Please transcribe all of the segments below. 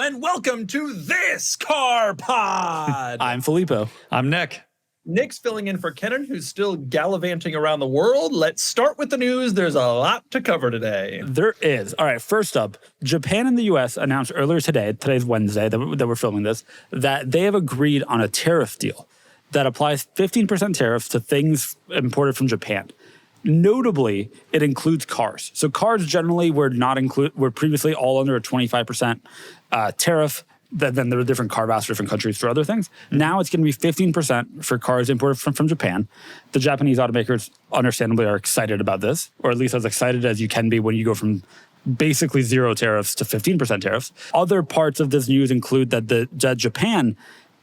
and welcome to This Car Pod. I'm Filippo. I'm Nick. Nick's filling in for Kenan, who's still gallivanting around the world. Let's start with the news. There's a lot to cover today. There is. All right, first up, Japan and the U.S. announced earlier today, today's Wednesday, that we're filming this, that they have agreed on a tariff deal that applies 15% tariffs to things imported from Japan. Notably, it includes cars. So cars generally were previously all under a 25% tariff. Then there were different carve-outs for different countries for other things. Now it's going to be 15% for cars imported from Japan. The Japanese automakers, understandably, are excited about this, or at least as excited as you can be when you go from basically zero tariffs to 15% tariffs. Other parts of this news include that Japan,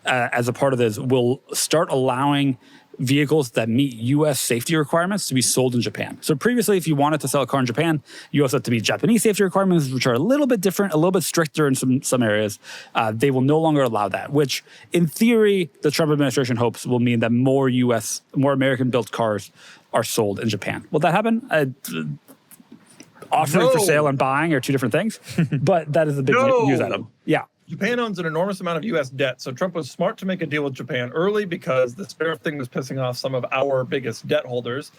as a part of this, will start allowing vehicles that meet U.S. safety requirements to be sold in Japan. So previously, if you wanted to sell a car in Japan, you also have to meet Japanese safety requirements, which are a little bit different, a little bit stricter in some areas. They will no longer allow that, which in theory, the Trump administration hopes will mean that more American-built cars are sold in Japan. Will that happen? Offering for sale and buying are two different things, but that is the big news item. Yeah. Japan owns an enormous amount of U.S. debt, so Trump was smart to make a deal with Japan early because this tariff thing was pissing off some of our biggest debt holders.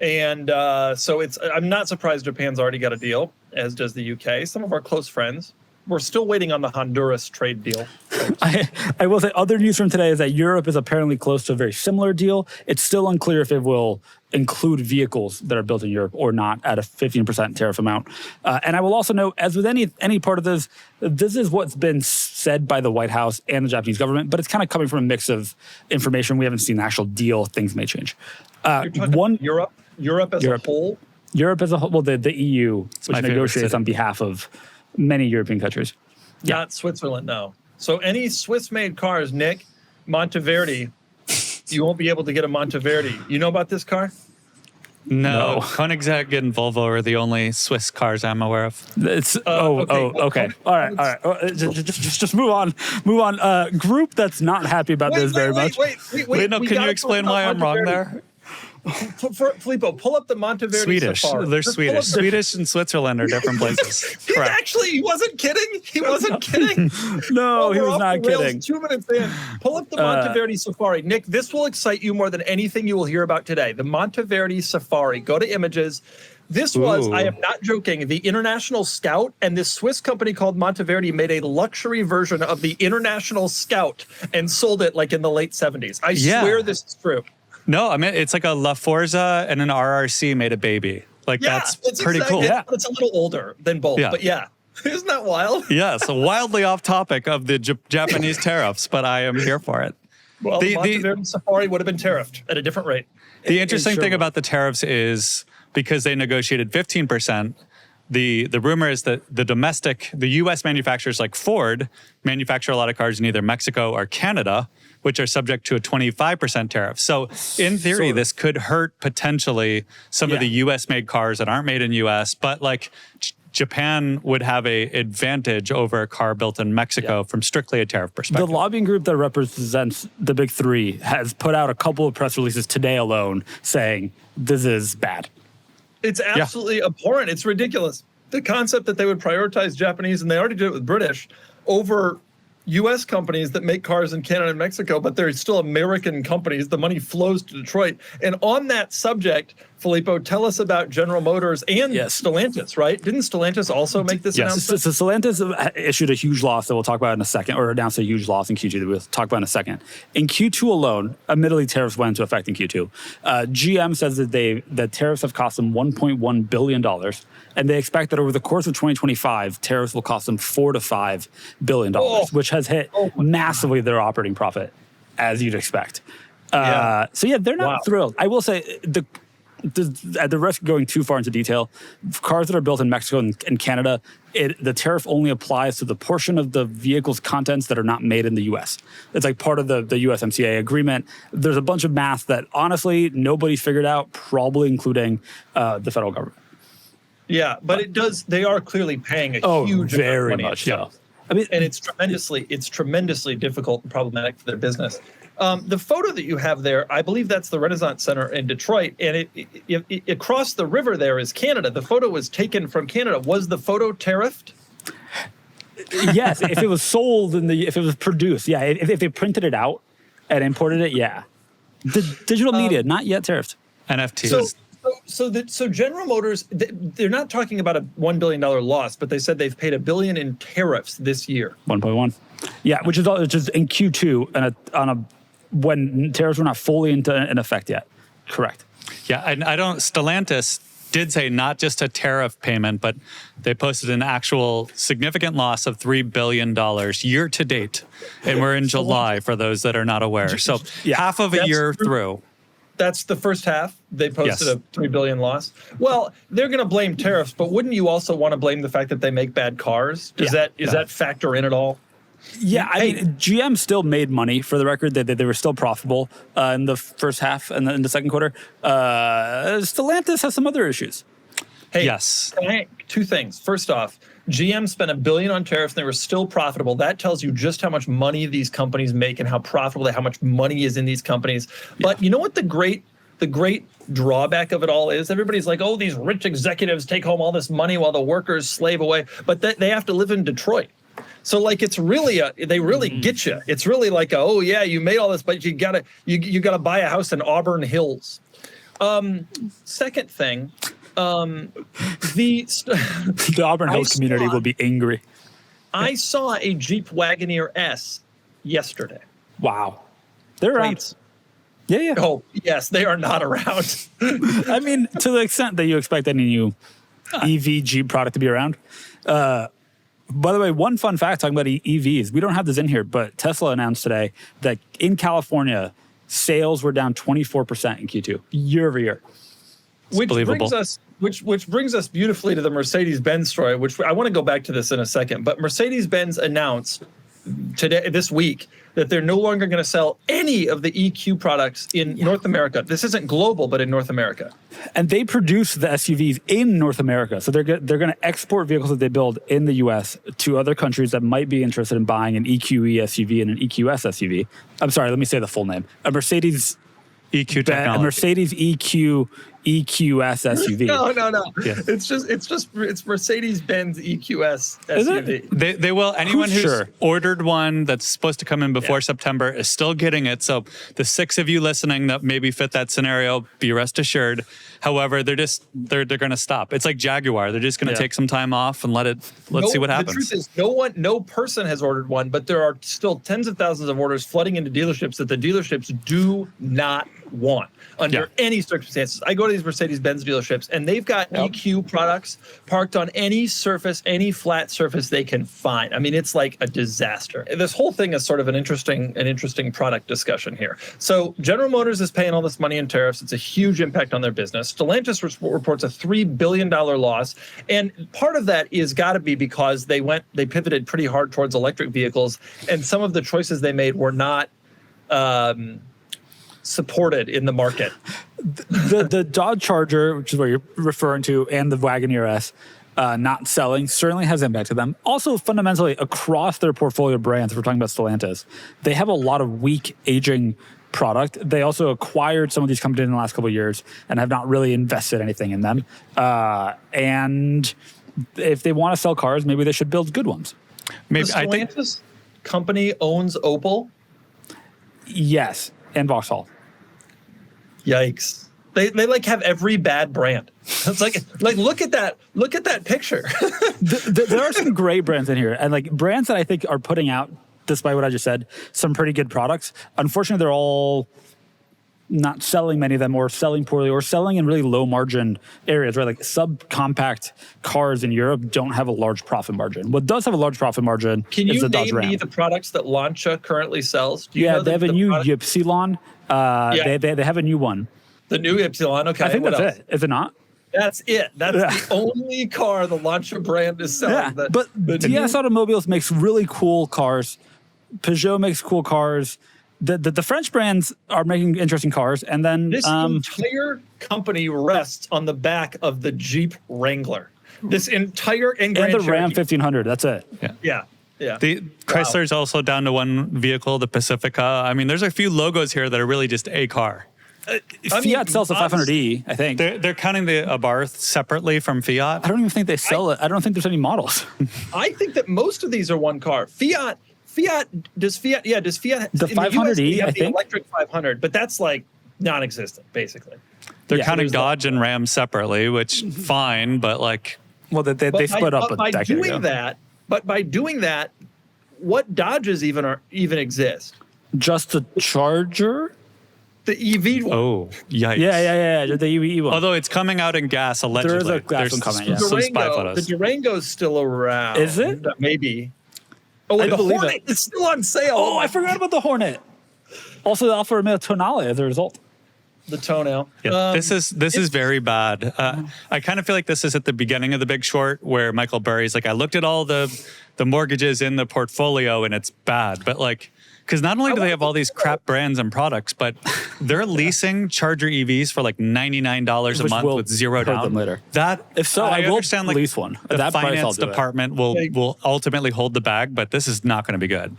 And so I'm not surprised Japan's already got a deal, as does the UK. Some of our close friends. We're still waiting on the Honduras trade deal. I will say other news from today is that Europe is apparently close to a very similar deal. It's still unclear if it will include vehicles that are built in Europe or not at a 15% tariff amount. And I will also note, as with any part of this is what's been said by the White House and the Japanese government, but it's kind of coming from a mix of information. We haven't seen the actual deal. Things may change. You're talking Europe as a whole? Europe as a whole, well, the EU, which negotiates on behalf of many European countries. Not Switzerland, no. So any Swiss-made cars, Nick, Monteverdi, you won't be able to get a Monteverdi. You know about this car? No. Koenigsegg and Volvo are the only Swiss cars I'm aware of. It's okay. All right. Just move on. Group that's not happy about this very much. Wait, no, can you explain why I'm wrong there? Filippo, pull up the Monteverdi Swedish. Safari. They're Swedish. Swedish and Switzerland are different places. Correct. He wasn't kidding. He wasn't kidding. No, he was not kidding. 2 minutes in. Pull up the Monteverdi Safari. Nick, this will excite you more than anything you will hear about today. The Monteverdi Safari. Go to images. This was, I am not joking, the International Scout, and this Swiss company called Monteverdi made a luxury version of the International Scout and sold it like in the late 70s. I swear this is true. No, I mean, it's like a La Forza and an RRC made a baby. Like, that's pretty cool. Yeah. It's a little older than both, but isn't that wild? Yeah, so wildly off topic of the Japanese tariffs, but I am here for it. Well, the Monteverdi Safari would have been tariffed at a different rate. The interesting thing about the tariffs is because they negotiated 15%, the rumor is that the U.S. manufacturers like Ford manufacture a lot of cars in either Mexico or Canada, which are subject to a 25% tariff. So in theory, this could hurt potentially some of the U.S.-made cars that aren't made in U.S., but like Japan would have an advantage over a car built in Mexico from strictly a tariff perspective. The lobbying group that represents the big three has put out a couple of press releases today alone saying this is bad. It's absolutely abhorrent. It's ridiculous. The concept that they would prioritize Japanese, and they already did it with British, over U.S. companies that make cars in Canada and Mexico, but they're still American companies. The money flows to Detroit. And on that subject, Filippo, tell us about General Motors and Stellantis, right? Didn't Stellantis also make this announcement? So Stellantis issued a huge loss that we'll talk about in a second, or announced a huge loss in Q2 that we'll talk about in a second. In Q2 alone, admittedly, tariffs went into effect in Q2. GM says that tariffs have cost them $1.1 billion, and they expect that over the course of 2025, tariffs will cost them $4 to $5 billion, which has hit massively their operating profit, as you'd expect. So they're not thrilled. I will say, at the risk of going too far into detail, cars that are built in Mexico and Canada, the tariff only applies to the portion of the vehicle's contents that are not made in the U.S. It's like part of the USMCA agreement. There's a bunch of math that honestly nobody's figured out, probably including the federal government. Yeah, but it does. They are clearly paying a huge very amount of money. Much. Yeah. I mean, and it's tremendously difficult and problematic for their business. The photo that you have there, I believe that's the Renaissance Center in Detroit, and it across the river there is Canada. The photo was taken from Canada. Was the photo tariffed? Yes, if it was sold if it was produced, yeah. If they printed it out and imported it, yeah. The digital media, not yet tariffed. NFTs. So General Motors, they're not talking about a $1 billion loss, but they said they've paid $1 billion in tariffs this year. 1.1. Yeah, which is in Q2 when tariffs were not fully in effect yet. Correct. Yeah, Stellantis did say not just a tariff payment, but they posted an actual significant loss of $3 billion year to date. And we're in July for those that are not aware. So half of a year through. That's the first half. They posted Yes. a $3 billion loss. Well, they're going to blame tariffs, but wouldn't you also want to blame the fact that they make bad cars? Does that factor in at all? Yeah, I mean, GM still made money. For the record, they were still profitable in the first half and in the second quarter. Stellantis has some other issues. Hey, Yes. Two things. First off, GM spent $1 billion on tariffs and they were still profitable. That tells you just how much money these companies make and how profitable, how much money is in these companies. But you know what the great drawback of it all is? Everybody's like, oh, these rich executives take home all this money while the workers slave away. But they have to live in Detroit. So like it's really they really get you. It's really like oh yeah, you made all this, but you gotta buy a house in Auburn Hills. Second thing, The Auburn Hills community will be angry. I saw a Jeep Wagoneer S yesterday. Wow, they're around. Plates. Yeah. Oh yes, they are not around. I mean, to the extent that you expect any new EV Jeep product to be around. By the way, one fun fact talking about EVs, we don't have this in here, but Tesla announced today that in California, sales were down 24% in Q2, year over year. Which brings us beautifully to the Mercedes-Benz story, which I want to go back to this in a second. But Mercedes-Benz announced this week that they're no longer going to sell any of the EQ products in North America. This isn't global, but in North America. And they produce the SUVs in North America. So they're going to export vehicles that they build in the US to other countries that might be interested in buying an EQE SUV and an EQS SUV. I'm sorry, let me say the full name. A Mercedes EQ technology. A Mercedes EQS SUV. No. Yeah. It's Mercedes-Benz EQS SUV. They will. Anyone who's Sure. ordered one that's supposed to come in before September is still getting it. So the 6 of you listening that maybe fit that scenario, be rest assured. However, they're going to stop. It's like Jaguar. They're just going to take some time off and let's see what happens. The truth is, no person has ordered one, but there are still tens of thousands of orders flooding into dealerships that the dealerships do not want under any circumstances. I go to these Mercedes-Benz dealerships and they've got EQ products parked on any surface, any flat surface they can find. I mean, it's like a disaster. This whole thing is sort of an interesting product discussion here. So General Motors is paying all this money in tariffs. It's a huge impact on their business. Stellantis reports a $3 billion loss. And part of that is got to be because they pivoted pretty hard towards electric vehicles. And some of the choices they made were not supported in the market. The Dodge Charger, which is what you're referring to, and the Wagoneer S not selling certainly has impacted them. Also, fundamentally, across their portfolio of brands, if we're talking about Stellantis, they have a lot of weak, aging product. They also acquired some of these companies in the last couple of years and have not really invested anything in them. And if they want to sell cars, maybe they should build good ones. Maybe the Stellantis company owns Opel. Yes, and Vauxhall. Yikes. They like have every bad brand. It's like look at that picture. There are some great brands in here, and like brands that I think are putting out, despite what I just said, some pretty good products. Unfortunately, they're all not selling, many of them, or selling poorly, or selling in really low margin areas, right? Like subcompact cars in Europe don't have a large profit margin. What does have a large profit margin is the Dodge Ram. Can you name me the products that Lancia currently sells? They have a new Ypsilon. They have a new one. The new Ypsilon, okay. I think that's it. Is it not? That's it. That's the only car the Lancia brand is selling. Yeah, but DS Automobiles makes really cool cars. Peugeot makes cool cars. The French brands are making interesting cars, and then this entire company rests on the back of the Jeep Wrangler. This entire and the Ram 1500. That's it. Yeah. The Chrysler's also down to one vehicle, the Pacifica. I mean, there's a few logos here that are really just a car. Fiat sells the 500e, I think. They're counting the Abarth separately from Fiat. I don't even think they sell it. I don't think there's any models. I think that most of these are one car. Does Fiat The in the US, 500e, they have I the think. electric 500, but that's like non-existent, basically. They're Yeah, counting there's Dodge and Ram separately, which fine, but like Well, they split up a by decade doing ago. that, but by doing that, what Dodges even exist? Just the Charger? The EV one. oh yikes. Yeah. The EV one. Although it's coming out in gas allegedly. There is a gas There's one coming, yeah. some spy The photos. Durango's still around. Is it? Maybe. Oh, and the believe Hornet it. is still on sale. Oh, I forgot about the Hornet. Also, the Alfa Romeo Tonale as a result. The toenail. Yeah, this is very bad. I kind of feel like this is at the beginning of The Big Short, where Michael Burry's like, I looked at all the mortgages in the portfolio and it's bad. But like, because not only do they have all these crap brands and products, but they're leasing Charger EVs for like $99 a Which month we'll with zero heard down. them later. That If so, I will understand, like, lease one. At The that price, I'll finance do it. department will ultimately hold the bag, but this is not going to be good.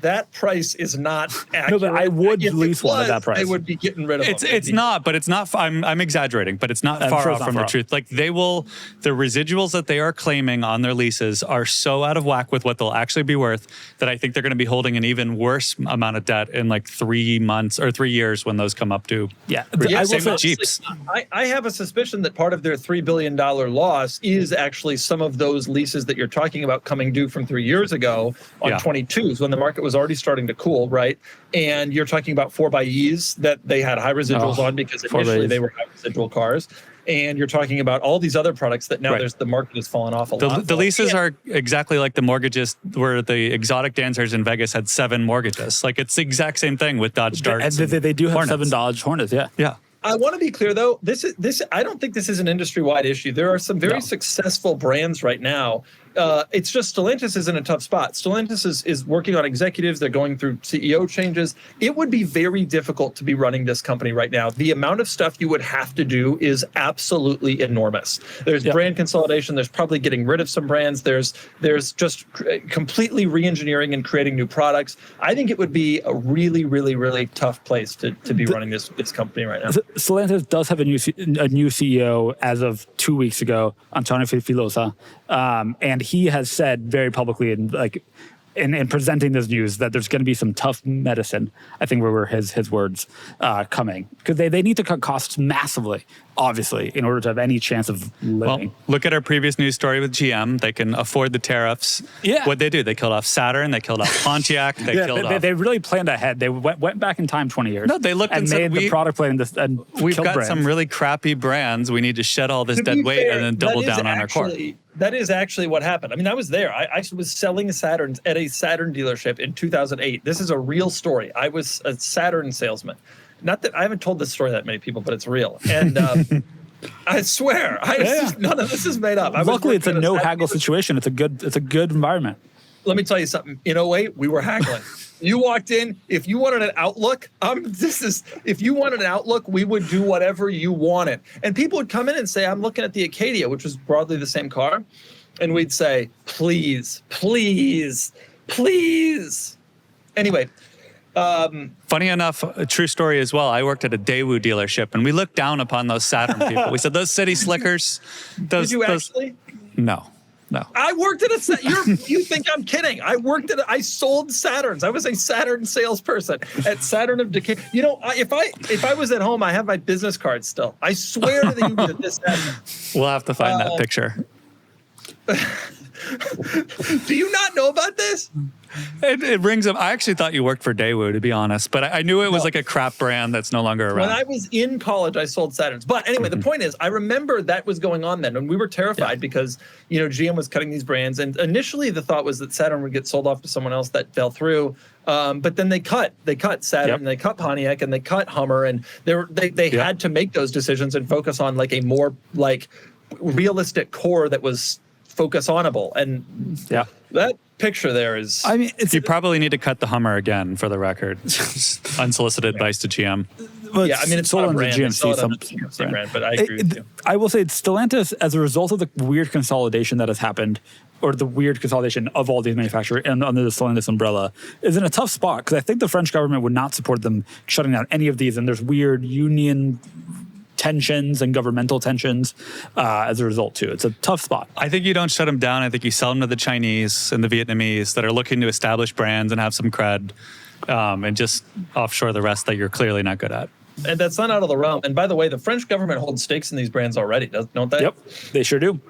That price is not accurate. No, but I would If it lease one at that was, price. They would be getting rid of them. It's not, but it's not. I'm exaggerating, but it's not I'm far sure off it's not from far the off. truth. Like the residuals that they are claiming on their leases are so out of whack with what they'll actually be worth that I think they're going to be holding an even worse amount of debt in like 3 months or 3 years when those come up due. Yeah. Yeah, I will same say, with Jeeps. I have a suspicion that part of their $3 billion loss is actually some of those leases that you're talking about coming due from 3 years ago on Yeah. 22s when the market was already starting to cool, right? And you're talking about 4xEs that they had high residuals on because initially 4xEs. they were high residual cars. And you're talking about all these other products that now Right. the market has fallen off a lot. The leases Yeah. are exactly like the mortgages where the exotic dancers in Vegas had 7 mortgages. Like it's the exact same thing with Dodge Darts. and they do have Hornets. 7 Dodge Hornets, yeah. Yeah. I want to be clear though. This I don't think this is an industry-wide issue. There are some very successful brands right now. It's just Stellantis is in a tough spot. Stellantis is working on executives. They're going through CEO changes. It would be very difficult to be running this company right now. The amount of stuff you would have to do is absolutely enormous. There's brand consolidation. There's probably getting rid of some brands. There's just completely re-engineering and creating new products. I think it would be a really, really, really tough place to be running this company right now. Stellantis does have a new CEO as of 2 weeks ago, Antonio Filosa, and he has said very publicly in presenting this news that there's going to be some tough medicine, I think were his words, coming. Because they need to cut costs massively, obviously, in order to have any chance of living. Well, look at our previous news story with GM. They can afford the tariffs. Yeah. What'd they do? They killed off Saturn. They killed off Pontiac. They killed off. They really planned ahead. They went back in time 20 years. No, they looked and said, made the product plan and We've killed got brands. some really crappy brands. We need to shed all this To dead be weight fair, and then double down on our core. That is actually what happened. I mean, I was there. I was selling Saturns at a Saturn dealership in 2008. This is a real story. I was a Saturn salesman. Not that I haven't told this story to that many people, but it's real. And I swear, none of this is made up. Luckily, it's a no haggle situation. situation. It's a good environment. Let me tell you something. In 08, we were haggling. You walked in. If you wanted an Outlook, if you wanted an Outlook, we would do whatever you wanted. And people would come in and say, I'm looking at the Acadia, which was broadly the same car. And we'd say, please, please, please. Anyway. Funny enough, a true story as well. I worked at a Daewoo dealership and we looked down upon those Saturn people. We said, those city slickers. Did you actually? No. I worked at you think I'm kidding? I sold Saturns. I was a Saturn salesperson at Saturn of Decatur. You know, if I was at home, I have my business card still. I swear to you that this happened. We'll have to find that picture. Do you not know about this? It rings up. I actually thought you worked for Daewoo, to be honest, but I knew it was like a crap brand that's no longer around. When I was in college, I sold Saturns. But anyway, the point is, I remember that was going on then, and we were terrified because GM was cutting these brands. And initially, the thought was that Saturn would get sold off to someone else. That fell through. But then they cut Saturn, and they cut Pontiac, and they cut Hummer, and they had to make those decisions and focus on like a more like realistic core that was focus onable. And that picture there is. I mean, you probably need to cut the Hummer again, for the record. Unsolicited advice to GM. Well, yeah, I mean, it's sold not a under brand. It's GMC, not under the GMC brand, but I agree with you. I will say Stellantis, as a result of the weird consolidation that has happened, or the weird consolidation of all these manufacturers and under the Stellantis umbrella, is in a tough spot because I think the French government would not support them shutting down any of these, and there's weird union tensions and governmental tensions as a result too. It's a tough spot. I think you don't shut them down. I think you sell them to the Chinese and the Vietnamese that are looking to establish brands and have some cred, and just offshore the rest that you're clearly not good at. And that's not out of the realm. And by the way, the French government holds stakes in these brands already, don't they? Yep, they sure do.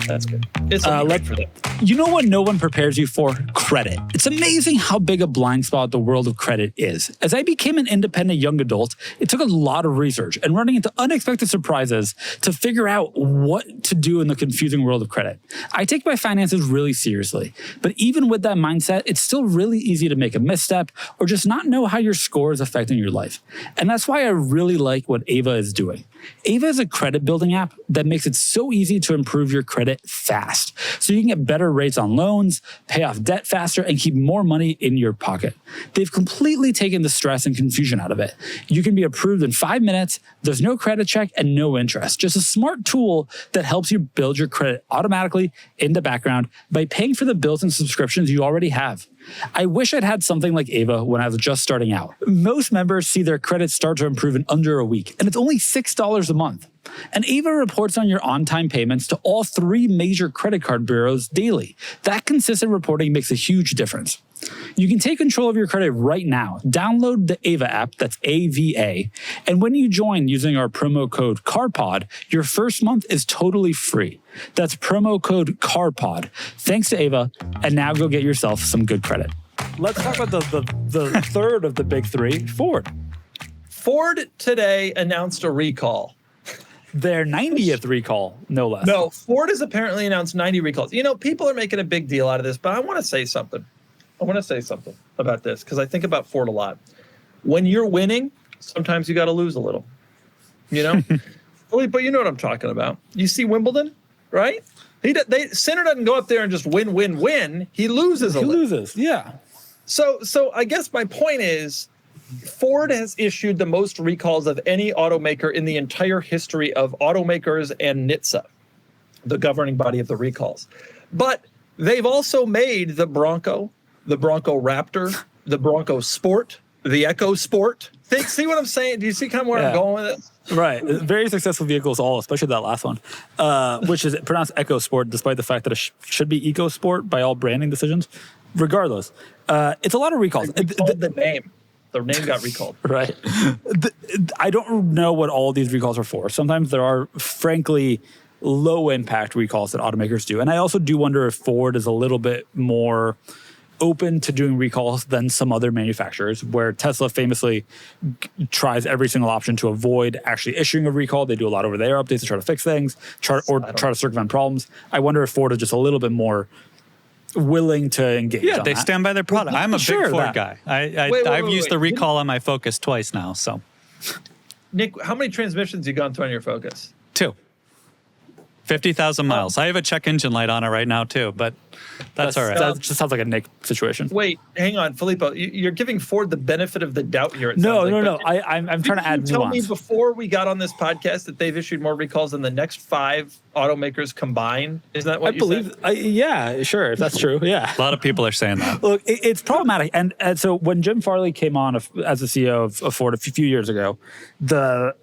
That's good. It's great for them. You know what no one prepares you for? Credit. It's amazing how big a blind spot the world of credit is. As I became an independent young adult, it took a lot of research and running into unexpected surprises to figure out what to do in the confusing world of credit. I take my finances really seriously, but even with that mindset, it's still really easy to make a misstep or just not know how your score is affecting your life. And that's why I really like what Ava is doing. Ava is a credit building app that makes it so easy to improve your credit fast. So you can get better rates on loans, pay off debt faster, and keep more money in your pocket. They've completely taken the stress and confusion out of it. You can be approved in 5 minutes. There's no credit check and no interest. Just a smart tool that helps you build your credit automatically in the background by paying for the bills and subscriptions you already have. I wish I'd had something like Ava when I was just starting out. Most members see their credit start to improve in under a week, and it's only $6 a month. And Ava reports on your on-time payments to all 3 major credit card bureaus daily. That consistent reporting makes a huge difference. You can take control of your credit right now. Download the Ava app, that's AVA. And when you join using our promo code CARPOD, your first month is totally free. That's promo code CARPOD. Thanks to Ava, and now go get yourself some good credit. Let's talk about the third of the big three, Ford. Ford today announced a recall. Their 90th recall, no less. No, Ford has apparently announced 90 recalls. You know, people are making a big deal out of this, but I want to say something. About this because I think about Ford a lot. When you're winning, sometimes you got to lose a little, you know? But you know what I'm talking about. You see Wimbledon, right? Sinner doesn't go up there and just win. He loses a little. He loses, yeah. So I guess my point is Ford has issued the most recalls of any automaker in the entire history of automakers and NHTSA, the governing body of the recalls. But they've also made the Bronco Raptor, the Bronco Sport, the Echo Sport. See what I'm saying? Do you see kind of where I'm going with it? Right. Very successful vehicles, especially that last one, which is pronounced Echo Sport, despite the fact that it should be Eco Sport by all branding decisions. Regardless, it's a lot of recalls. The name. The name got recalled. Right. I don't know what all these recalls are for. Sometimes there are, frankly, low impact recalls that automakers do. And I also do wonder if Ford is a little bit more open to doing recalls than some other manufacturers, where Tesla famously tries every single option to avoid actually issuing a recall. They do a lot over their updates to try to fix things, try to circumvent problems. I wonder if Ford is just a little bit more willing to engage. Yeah, they stand by their product. I'm a big Ford guy. I've used the recall on my Focus twice now. So, Nick, how many transmissions you gone through on your Focus? 2. 50,000 miles. I have a check engine light on it right now too, but that's all right. That just sounds like a Nick situation. Wait, hang on, Filippo. You're giving Ford the benefit of the doubt here. No. I'm trying to add nuance. Tell me before we got on this podcast that they've issued more recalls than the next 5 automakers combined. Is that what you said? Yeah, sure. If that's true. Yeah. A lot of people are saying that. Look, it's problematic. And so when Jim Farley came on as the CEO of Ford a few years ago, the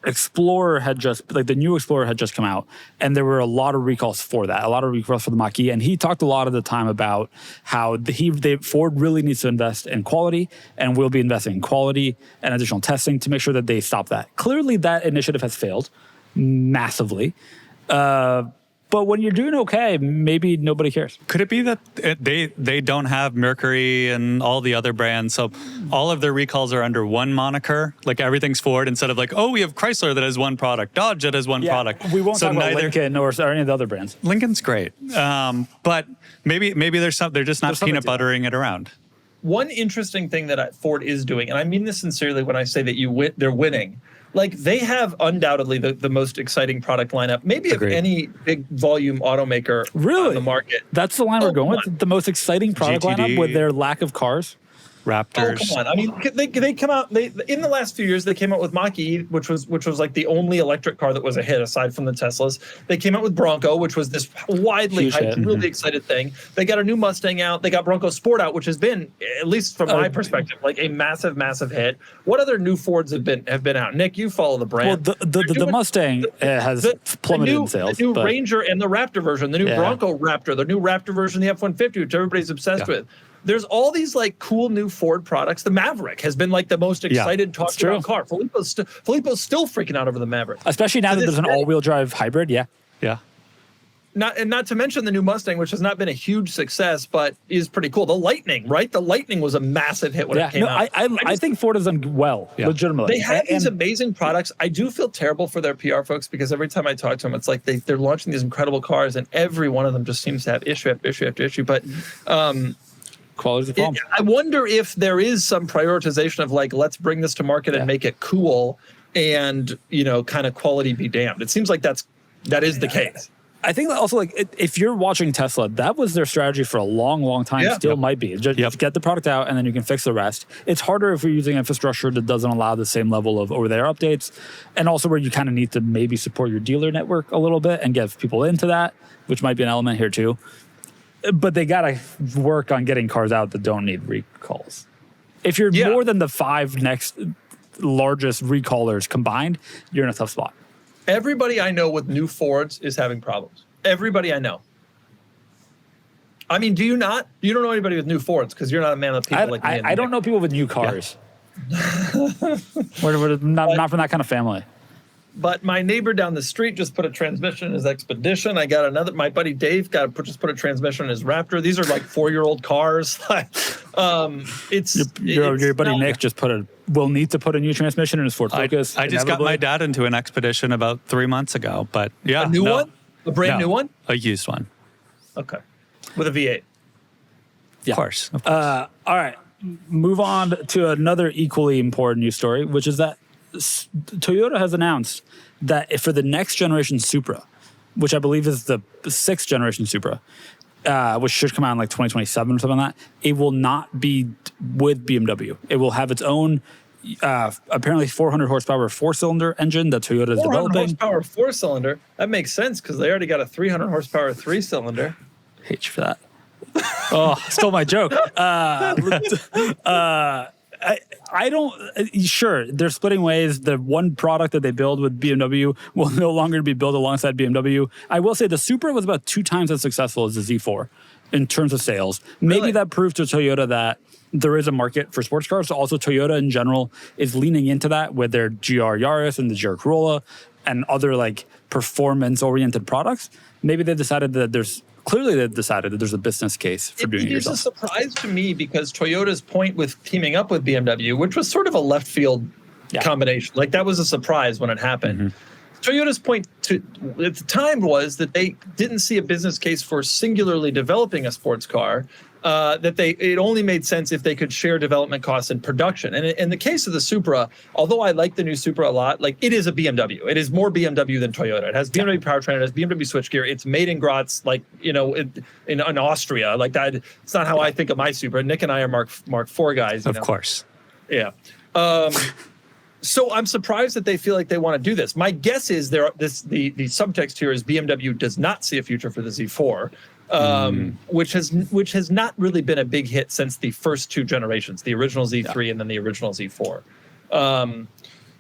Explorer had the new Explorer had just come out, and there were a lot of recalls for that, a lot of recalls for the Mach-E, and he talked a lot of the time about how Ford really needs to invest in quality, and will be investing in quality and additional testing to make sure that they stop that. Clearly, that initiative has failed massively. But when you're doing okay, maybe nobody cares. Could it be that they don't have Mercury and all the other brands, so all of their recalls are under one moniker, like everything's Ford, instead of like, oh, we have Chrysler that has one product, Dodge that has one product. We won't talk about Lincoln or any of the other brands. Lincoln's great, but maybe they're just not peanut buttering it around. One interesting thing that Ford is doing, and I mean this sincerely when I say that they're winning. Like, they have undoubtedly the most exciting product lineup, maybe of any big volume automaker on the market. That's the line we're going with? The most exciting product lineup with their lack of cars? Raptors. Oh, come on. I mean, they come out, in the last few years, they came out with Mach-E, which was like the only electric car that was a hit aside from the Teslas. They came out with Bronco, which was this widely hyped, really excited thing. They got a new Mustang out. They got Bronco Sport out, which has been, at least from my perspective, like a massive, massive hit. What other new Fords have been out? Nick, you follow the brand. Well, the Mustang has plummeted in sales. The new Ranger and the Raptor version, the new Bronco Raptor, the new Raptor version, the F-150, which everybody's obsessed with. There's all these like cool new Ford products. The Maverick has been like the most excited talked about car. Filippo's still freaking out over the Maverick, especially now that there's an all-wheel drive hybrid. Yeah. Not to mention the new Mustang, which has not been a huge success, but is pretty cool. The Lightning, right? The Lightning was a massive hit when it came out. I think Ford has done well, legitimately. They have these amazing products. I do feel terrible for their PR folks because every time I talk to them, it's like they're launching these incredible cars, and every one of them just seems to have issue after issue after issue. But quality's a problem. I wonder if there is some prioritization of like, let's bring this to market and make it cool, and kind of quality be damned. It seems like that is the case. I think also, like, if you're watching Tesla, that was their strategy for a long, long time. Still might be. Just get the product out, and then you can fix the rest. It's harder if you're using infrastructure that doesn't allow the same level of over-the-air updates, and also where you kind of need to maybe support your dealer network a little bit and get people into that, which might be an element here too. But they got to work on getting cars out that don't need recalls. If you're more than the 5 next largest recallers combined, you're in a tough spot. Everybody I know with new Fords is having problems. Everybody I know. I mean, do you not? You don't know anybody with new Fords because you're not a man of people like me. I don't know people with new cars. We're not from that kind of family. But my neighbor down the street just put a transmission in his Expedition. I got another. My buddy Dave just put a transmission in his Raptor. These are like 4-year-old cars. Your buddy Nick will need to put a new transmission in his Ford Focus. I just got my dad into an Expedition about 3 months ago. But a new one, a brand new one, a used one. Okay, with a V8. Of course. All right, move on to another equally important news story, which is that Toyota has announced that for the next generation Supra, which I believe is the 6th generation Supra, which should come out in like 2027 or something like that, it will not be with BMW. It will have its own, apparently 400 horsepower 4-cylinder engine that Toyota is developing. 400 horsepower 4-cylinder? That makes sense because they already got a 300 horsepower 3-cylinder. Hate you for that. Oh, stole my joke. I don't. Sure, they're splitting ways. The one product that they build with BMW will no longer be built alongside BMW. I will say the Supra was about 2 times as successful as the Z4 in terms of sales. Maybe that proves to Toyota that there is a market for sports cars. So also, Toyota in general is leaning into that with their GR Yaris and the GR Corolla and other like performance-oriented products. Maybe they've decided that there's a business case for doing it yourself. It's a surprise to me because Toyota's point with teaming up with BMW, which was sort of a left field combination, like that was a surprise when it happened. Toyota's point at the time was that they didn't see a business case for singularly developing a sports car. It only made sense if they could share development costs and production. And in the case of the Supra, although I like the new Supra a lot, like it is a BMW. It is more BMW than Toyota. It has BMW powertrain. It has BMW switchgear. It's made in Graz, like in Austria. Like that. It's not how I think of my Supra. Nick and I are Mark IV guys. Of course. Yeah. So I'm surprised that they feel like they want to do this. My guess is the subtext here is BMW does not see a future for the Z4. Which has not really been a big hit since the first 2 generations, the original Z3 and then the original Z4.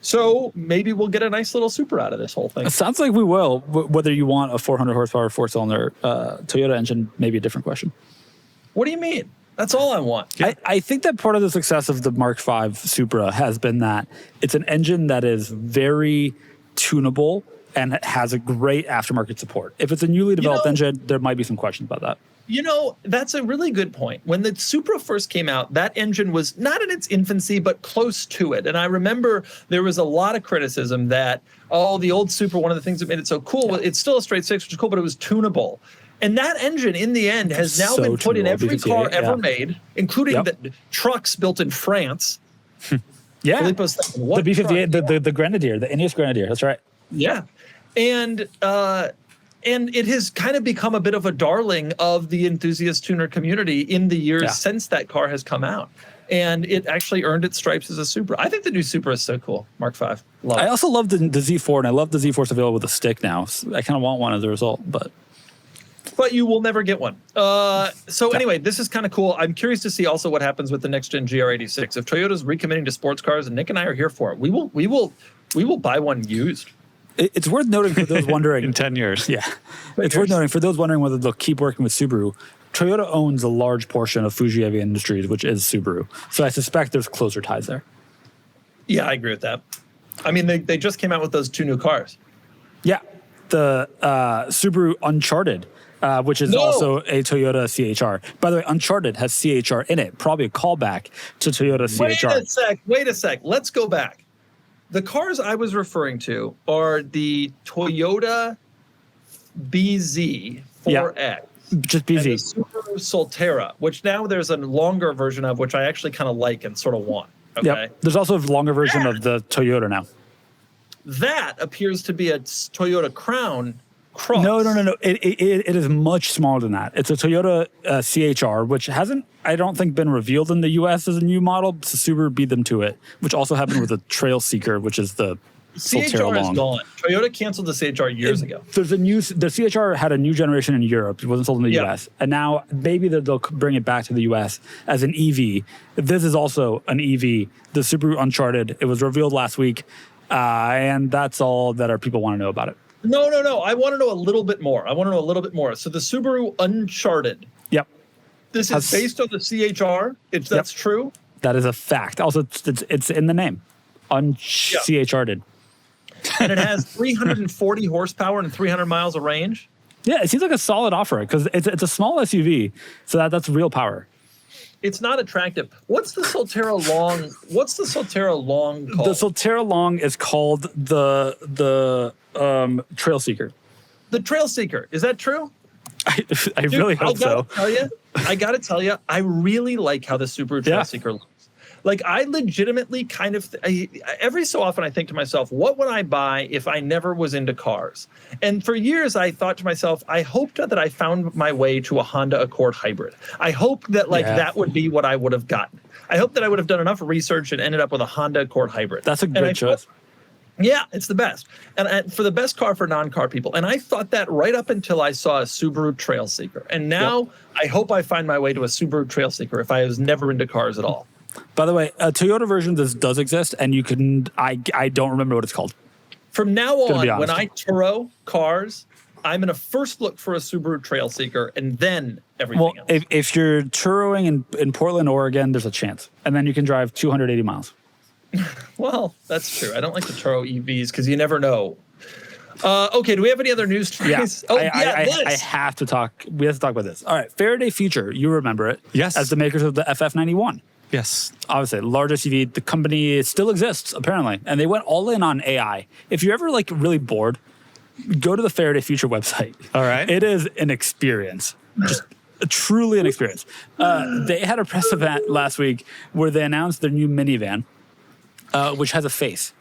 So maybe we'll get a nice little Supra out of this whole thing. It sounds like we will. Whether you want a 400 horsepower 4-cylinder Toyota engine, maybe a different question. What do you mean? That's all I want. Yeah. I think that part of the success of the Mark V Supra has been that it's an engine that is very tunable and has a great aftermarket support. If it's a newly developed engine, there might be some questions about that. That's a really good point. When the Supra first came out, that engine was not in its infancy, but close to it. And I remember there was a lot of criticism that, the old Supra, one of the things that made it so cool, it's still a straight 6, which is cool, but it was tunable. And that engine, in the end, has now been put in every car ever made, including the trucks built in France. Filippo's thinking, the B-58, the Grenadier, the Ineos Grenadier. That's right. Yeah. And it has kind of become a bit of a darling of the enthusiast tuner community in the years since that car has come out. and it actually earned its stripes as a Supra. I think the new Supra is so cool. Mark V. Love it. I also love the Z4, and I love the Z4's available with a stick now. So I kind of want one as a result, but you will never get one. Anyway, this is kind of cool. I'm curious to see also what happens with the next gen GR86. If Toyota's recommitting to sports cars, and Nick and I are here for it, we will buy one used. It's worth noting for those wondering in 10 years. Yeah, it's worth noting for those wondering whether they'll keep working with Subaru. Toyota owns a large portion of Fuji Heavy Industries, which is Subaru. So I suspect there's closer ties there. Yeah, I agree with that. I mean, they just came out with those 2 new cars. Yeah, the Subaru Uncharted, which is also a Toyota CHR. By the way, Uncharted has CHR in it, probably a callback to Toyota CHR. Wait a sec. Let's go back. The cars I was referring to are the Toyota BZ 4X. Just BZ. And the Subaru Solterra, which now there's a longer version of, which I actually kind of like and sort of want. Okay. Yep. There's also a longer version of the Toyota now. That appears to be a Toyota Crown Cross. No. It is much smaller than that. It's a Toyota CHR, which hasn't, I don't think, been revealed in the US as a new model. So Subaru beat them to it, which also happened with the Trail Seeker, which is the CHR is gone. Toyota canceled the CHR years ago. The CHR had a new generation in Europe. It wasn't sold in the US. And now maybe they'll bring it back to the US as an EV. This is also an EV. The Subaru Uncharted. It was revealed last week. And that's all that our people want to know about it. No. I want to know a little bit more. So the Subaru Uncharted. Yep. This is based on the CHR. That's true. That is a fact. Also, it's in the name. CHR'd. And it has 340 horsepower and 300 miles of range. Yeah, it seems like a solid offer because it's a small SUV, so that's real power. It's not attractive. What's the Solterra Long called? The Solterra Long is called the Trail Seeker. The Trail Seeker. Is that true? I really hope so. I gotta tell you, I really like how the Subaru Trail Seeker looks. Like, I legitimately kind of, every so often I think to myself, what would I buy if I never was into cars? And for years, I thought to myself, I hoped that I found my way to a Honda Accord hybrid. I hope that that would be what I would have gotten. I hope that I would have done enough research and ended up with a Honda Accord hybrid. That's a good choice. Yeah, it's the best. And for the best car for non-car people. And I thought that right up until I saw a Subaru Trail Seeker. And now I hope I find my way to a Subaru Trail Seeker if I was never into cars at all. By the way, a Toyota version does exist, and you can. I don't remember what it's called. From now on, when I Turo cars, I'm going to first look for a Subaru Trail Seeker and then everything else. If you're Turoing in Portland, Oregon, there's a chance, and then you can drive 280 miles. Well, that's true. I don't like to Turo EVs because you never know. Okay, do we have any other news stories? I have to talk. We have to talk about this. All right, Faraday Future. You remember it? Yes. As the makers of the FF91. Yes. Obviously, largest SUV. The company still exists, apparently. And they went all in on AI. If you're ever really bored, go to the Faraday Future website. All right. It is an experience. Just truly an experience. They had a press event last week where they announced their new minivan, which has a face.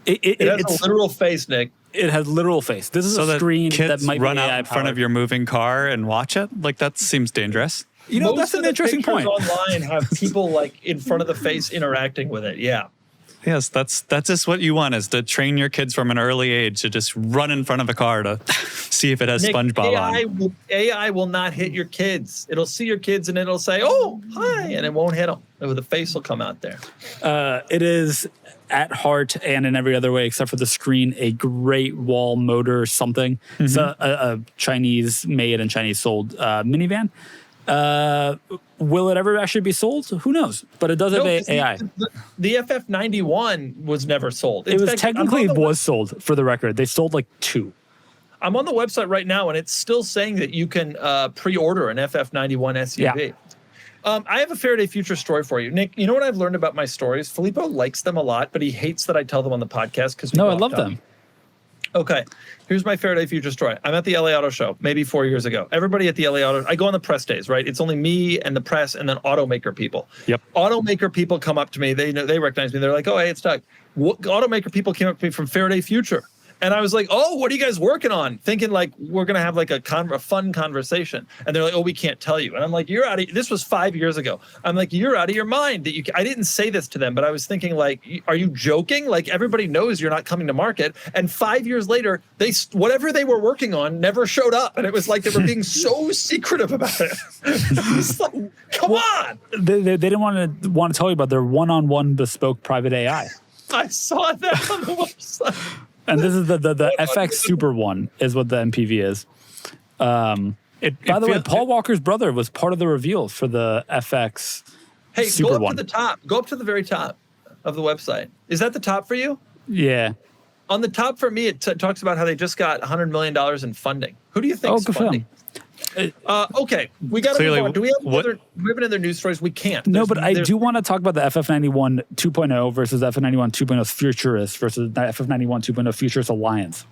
It has a literal face, Nick. It has literal face. This is a screen that might run be out in front of your moving car and watch it. Like, that seems dangerous. You know, that's an interesting point. Most of the pictures online have people in front of the face interacting with it. Yeah. Yes, that's just what you want, is to train your kids from an early age to just run in front of a car to see if it has Nick, SpongeBob on. AI will not hit your kids. It'll see your kids and it'll say, "Oh, hi," and it won't hit them. The face will come out there. It is at heart and in every other way except for the screen a Great Wall Motor something. Mm-hmm. It's a Chinese made and Chinese sold minivan. Will it ever actually be sold? Who knows? But it does have AI. The FF91 was never sold. It was technically sold, for the record. They sold 2. I'm on the website right now, and it's still saying that you can pre-order an FF91 SUV. Yeah. I have a Faraday Future story for you. Nick, you know what I've learned about my stories? Filippo likes them a lot, but he hates that I tell them on the podcast because I love them. Okay, here's my Faraday Future story. I'm at the LA Auto Show maybe 4 years ago. Everybody at the LA Auto, I go on the press days, right? It's only me and the press and then automaker people. Yep. Automaker people come up to me. They recognize me. They're like, "Oh, hey, it's Doug." Automaker people came up to me from Faraday Future. And I was like, oh, what are you guys working on? Thinking like we're going to have like a fun conversation. And they're like, oh, we can't tell you. And I'm like, you're out of, this was 5 years ago. I'm like, you're out of your mind. That I didn't say this to them, but I was thinking like, are you joking? Like everybody knows you're not coming to market. And 5 years later, whatever they were working on never showed up. And it was like they were being so secretive about it. It's like, come on. They didn't want to tell you about their one-on-one bespoke private AI. I saw that on the website. And this is the FX Super One is what the MPV is. By the way, Paul Walker's brother was part of the reveal for the FX Super Go up One. to the top. Go up to the very top of the website. Is that the top for you? Yeah. On the top for me, it talks about how they just got $100 million in funding. Who do you think is good for funding? Okay, we got to move on. Do we have another news stories? We can't. No, but I do want to talk about the FF91 2.0 versus the FF91 2.0 Futurist versus the FF91 2.0 Futurist Alliance.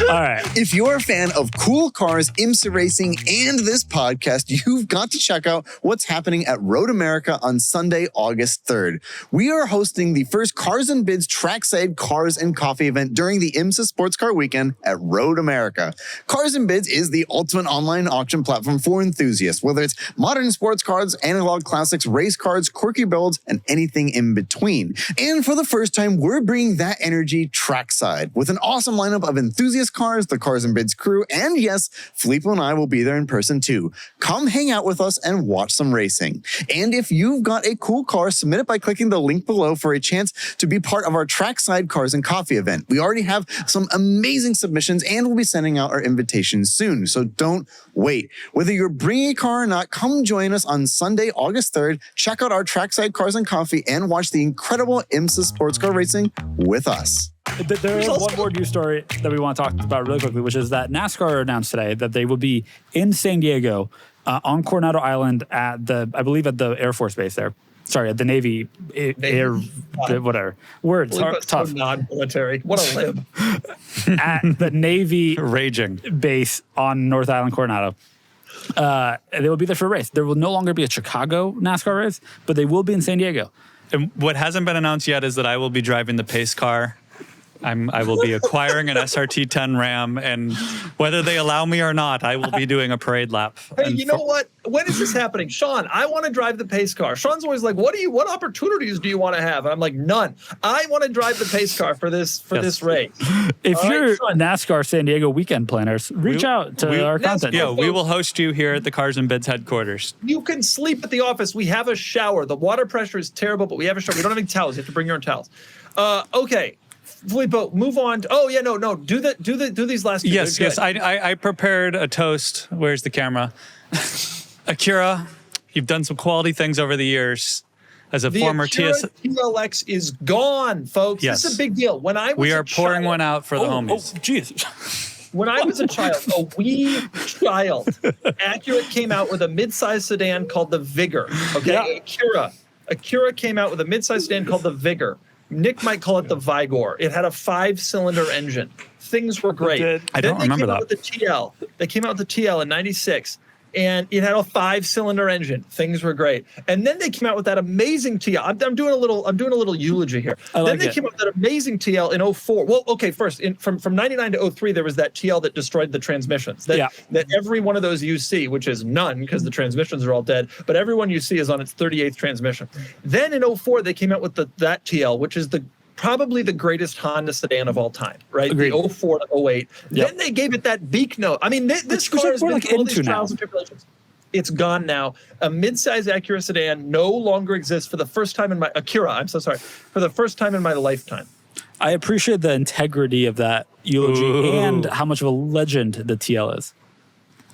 All right. If you're a fan of cool cars, IMSA racing, and this podcast, you've got to check out what's happening at Road America on Sunday, August 3rd. We are hosting the first Cars and Bids Trackside Cars and Coffee event during the IMSA Sports Car Weekend at Road America. Cars and Bids is the ultimate online auction platform for enthusiasts, whether it's modern sports cars, analog classics, race cars, quirky builds, and anything in between. And for the first time, we're bringing that energy trackside with an awesome lineup of enthusiast cars, the Cars and Bids crew, and yes, Filippo and I will be there in person too. Come hang out with us and watch some racing. And if you've got a cool car, submit it by clicking the link below for a chance to be part of our Trackside Cars and Coffee event. We already have some amazing submissions and we'll be sending out our invitations soon, so don't wait. Whether you're bringing a car or not, come join us on Sunday, August 3rd. Check out our Trackside Cars and Coffee and watch the incredible IMSA sports car racing with us. There is one more news story that we want to talk about really quickly, which is that NASCAR announced today that they will be in San Diego on Coronado Island at I believe at the Air Force Base there. Sorry, at the Navy Air, whatever. Words, tough. So non-military. What a lib. At the Navy Raging base on North Island, Coronado. They will be there for a race. There will no longer be a Chicago NASCAR race, but they will be in San Diego. And what hasn't been announced yet is that I will be driving the pace car. I will be acquiring an SRT10 Ram, and whether they allow me or not, I will be doing a parade lap. Hey, you know what? When is this happening? Sean, I want to drive the pace car. Sean's always like, what opportunities do you want to have? And I'm like, none. I want to drive the pace car for this race. If you're NASCAR San Diego weekend planners, reach out to our content. Yeah, we will host you here at the Cars and Bids headquarters. You can sleep at the office. We have a shower. The water pressure is terrible, but we have a shower. We don't have any towels. You have to bring your own towels. Okay. Filippo, move on. Oh yeah, no. Do these last two. Yes. I prepared a toast. Where's the camera? Acura, you've done some quality things over the years. As a former TS, TLX is gone, folks. Yes. This is a big deal. When I was we are pouring one out for the homies. Oh, jeez. When I was a child, Acura came out with a mid-size sedan called the Vigor. Okay, yeah. Acura came out with a mid-size sedan called the Vigor. Nick might call it the Vigor. It had a 5-cylinder engine. Things were great. I don't remember that. They came out with the TL in '96, and it had a 5-cylinder engine. Things were great. And then they came out with that amazing TL. I'm doing a little eulogy here. Then they came out with that amazing TL in '04. Well, okay, first from '99 to '03, there was that TL that destroyed the transmissions. That every one of those you see, which is none because the transmissions are all dead, but every one you see is on its 38th transmission. Then in '04, they came out with that TL, which is probably the greatest Honda sedan of all time, right? Agreed. The '04 to '08. Yep. Then they gave it that beak note. I mean, this car has been through all these trials and tribulations. It's gone now. A mid-size Acura sedan no longer exists for the first time in my for the first time in my lifetime. I appreciate the integrity of that eulogy and how much of a legend the TL is.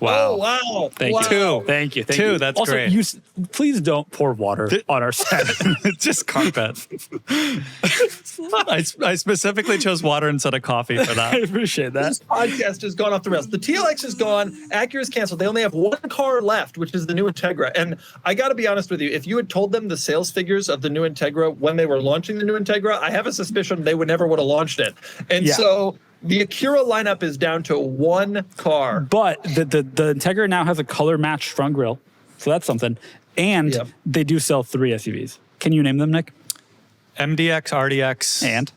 Wow. Oh, wow. Thank you. Thank you. That's also, great. Please don't pour water on our set. Just carpet. I specifically chose water instead of coffee for that. I appreciate that. This podcast has gone off the rails. The TLX is gone. Acura's canceled. They only have one car left, which is the new Integra. And I got to be honest with you. If you had told them the sales figures of the new Integra when they were launching the new Integra, I have a suspicion they would never would have launched it. And so the Acura lineup is down to one car. But the Integra now has a color-matched front grille, so that's something. And they do sell 3 SUVs. Can you name them, Nick? MDX, RDX, and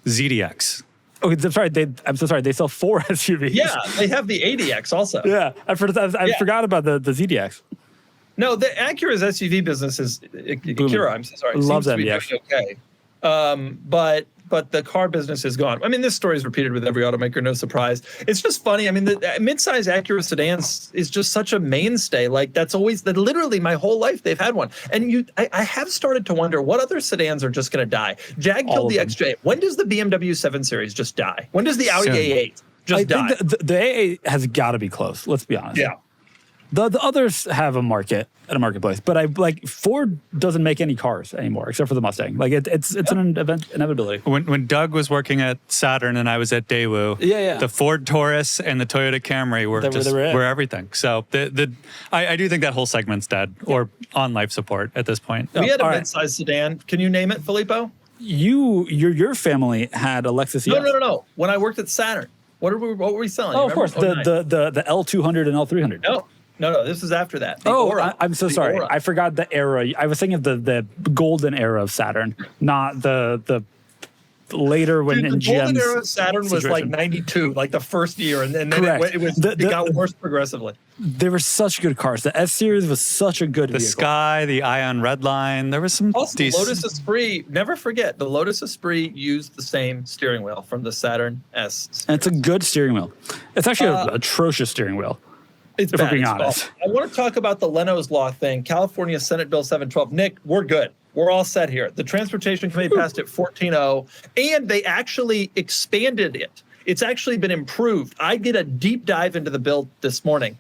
ZDX. Oh, I'm so sorry. They sell 4 SUVs. Yeah, they have the ADX also. Yeah, I forgot about the ZDX. No, the Acura's SUV business is Acura. I'm so sorry. Love seems to them. be doing okay. But the car business is gone. I mean, this story is repeated with every automaker, no surprise. It's just funny. I mean, the midsize Acura sedans is just such a mainstay. Like that's always literally my whole life they've had one. And I have started to wonder what other sedans are just going to die. Jag killed the XJ. When does the BMW 7 Series just die? When does the Audi A8 just die? I think the A8 has got to be close. Let's be honest. Yeah. The others have a marketplace, but Ford doesn't make any cars anymore except for the Mustang. Like it's an inevitability. When Doug was working at Saturn and I was at Daewoo, the Ford Taurus and the Toyota Camry were everything. So I do think that whole segment's dead or on life support at this point. We had a midsize sedan. Can you name it, Filippo? Your family had a Lexus ES. No. When I worked at Saturn, what were we selling? Oh, of course, the L200 and L300. No, this is after that. I'm so sorry. Aura. I forgot the era. I was thinking of the golden era of Saturn, not the later when the GM's golden era of Saturn was like 92, like the first year, and then it got worse progressively. They were such good cars. The S Series was such a good vehicle. Sky, the Ion Redline, there was some also, the Lotus Esprit, never forget, the Lotus Esprit used the same steering wheel from the Saturn S. And it's a good steering wheel. It's actually an atrocious steering wheel. It's if bad. we're being honest. I want to talk about the Leno's Law thing, California Senate Bill 712. Nick, we're good. We're all set here. The Transportation Committee passed it 14-0, and they actually expanded it. It's actually been improved. I did a deep dive into the bill this morning.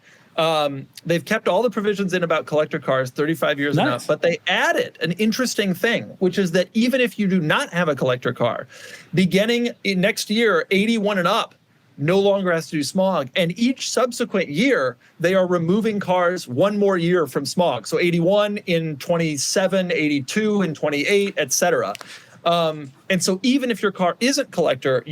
They've kept all the provisions in about collector cars, 35 years and up, but they added an interesting thing, which is that even if you do not have a collector car, beginning in next year, 81 and up, no longer has to do smog. And each subsequent year, they are removing cars one more year from smog. So 81 in 27, 82 in 28, et cetera. And so even if your car isn't collector,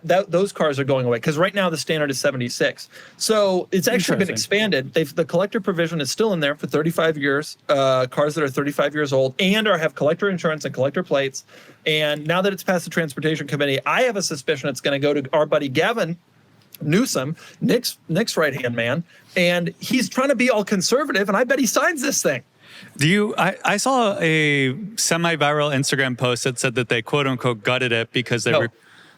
those cars are going away because right now the standard is 76. So it's actually been expanded. The collector provision is still in there for 35 years, cars that are 35 years old and have collector insurance and collector plates. And now that it's passed the Transportation Committee, I have a suspicion it's going to go to our buddy Gavin Newsom, Nick's right-hand man, and he's trying to be all conservative, and I bet he signs this thing. I saw a semi-viral Instagram post that said that they quote-unquote gutted it because they were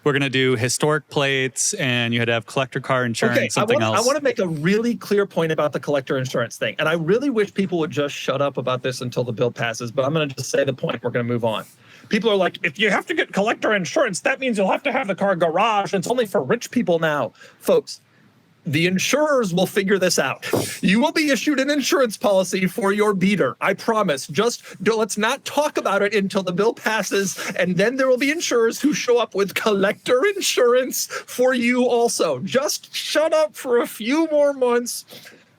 going to do historic plates and you had to have collector car insurance, something else. I want to make a really clear point about the collector insurance thing, and I really wish people would just shut up about this until the bill passes, but I'm going to just say the point. We're going to move on. People are like, if you have to get collector insurance, that means you'll have to have the car garage. It's only for rich people now. Folks, the insurers will figure this out. You will be issued an insurance policy for your beater. I promise. Just let's not talk about it until the bill passes. And then there will be insurers who show up with collector insurance for you also. Just shut up for a few more months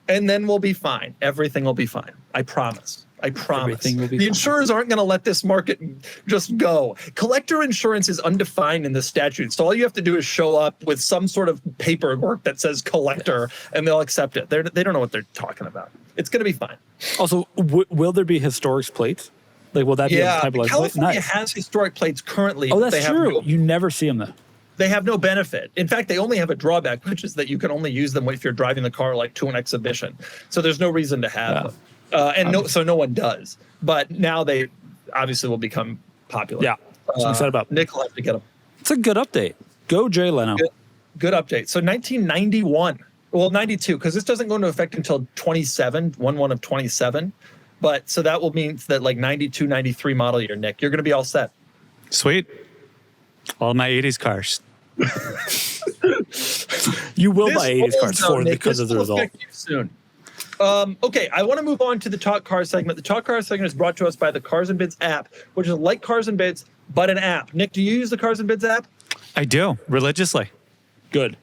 and then we'll be fine. Everything will be fine. I promise. I promise. The insurers aren't going to let this market just go. Collector insurance is undefined in the statute. So all you have to do is show up with some sort of paperwork that says collector and they'll accept it. They don't know what they're talking about. It's going to be fine. Also, will there be historic plates? Like, will that be a type of California has historic plates currently. Oh, that's true. You never see them though. They have no benefit. In fact, they only have a drawback, which is that you can only use them if you're driving the car like to an exhibition. So there's no reason to have them. So no one does. But now they obviously will become popular. Yeah, I'm excited about. Nick will have to get them. It's a good update. Go Jay Leno. Good update. So 1991, well 92, because this doesn't go into effect until 27, 1/1 of 27. But so that will mean that like 92, 93 model year, Nick, you're going to be all set. Sweet. All my 80s cars. You will buy 80s cars for because of the result. Soon. Okay, I want to move on to the Talk Car segment. The Talk Car segment is brought to us by the Cars and Bids app, which is like Cars and Bids, but an app. Nick, do you use the Cars and Bids app? I do, religiously. Good.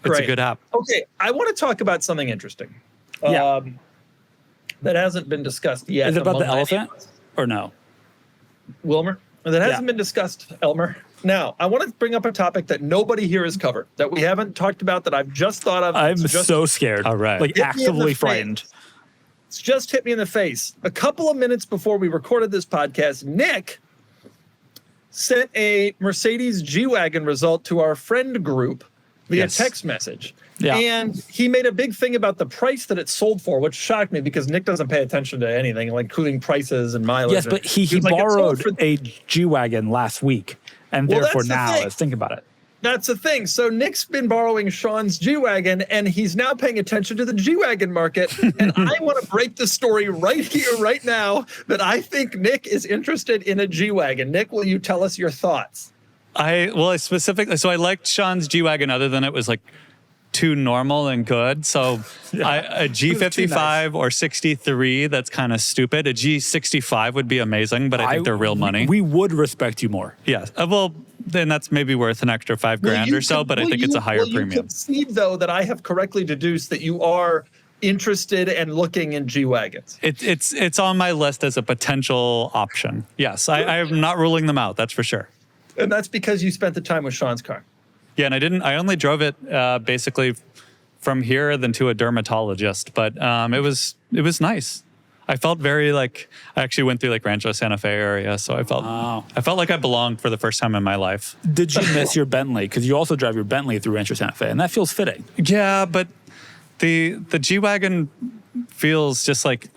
It's a good app. Okay, I want to talk about something interesting that hasn't been discussed yet. Is it about the elephant or no? Wilmer? That hasn't been discussed, Elmer. Now, I want to bring up a topic that nobody here has covered, that we haven't talked about, that I've just thought of. I'm so scared. All right. Like actively frightened. It's just hit me in the face. A couple of minutes before we recorded this podcast, Nick sent a Mercedes G-Wagon result to our friend group via Yes. text message. Yeah. And he made a big thing about the price that it sold for, which shocked me because Nick doesn't pay attention to anything, like including prices and mileage. Yes, but he was like, "It sold borrowed for-" a G-Wagon last week, and Well, therefore that's the now, thing. let's think about it. That's the thing. So Nick's been borrowing Sean's G-Wagon, and he's now paying attention to the G-Wagon market. And I want to break the story right here, right now, that I think Nick is interested in a G-Wagon. Nick, will you tell us your thoughts? I liked Sean's G-Wagon other than it was like too normal and good. So a G55 or 63, that's kind of stupid. A G65 would be amazing, but I think they're real money. We would respect you more. Yeah. Well, then that's maybe worth an extra $5,000 or so, but I think it's a higher premium. You concede, though, that I have correctly deduced that you are interested and looking in G-Wagons. It's on my list as a potential option. Yes, I'm not ruling them out. That's for sure. And that's because you spent the time with Sean's car. Yeah, and I only drove it basically from here then to a dermatologist, but it was nice. I felt very like I actually went through like Rancho Santa Fe area, so I felt like I belonged for the first time in my life. Did you miss your Bentley? Because you also drive your Bentley through Rancho Santa Fe, and that feels fitting. Yeah, but the G-Wagon feels just like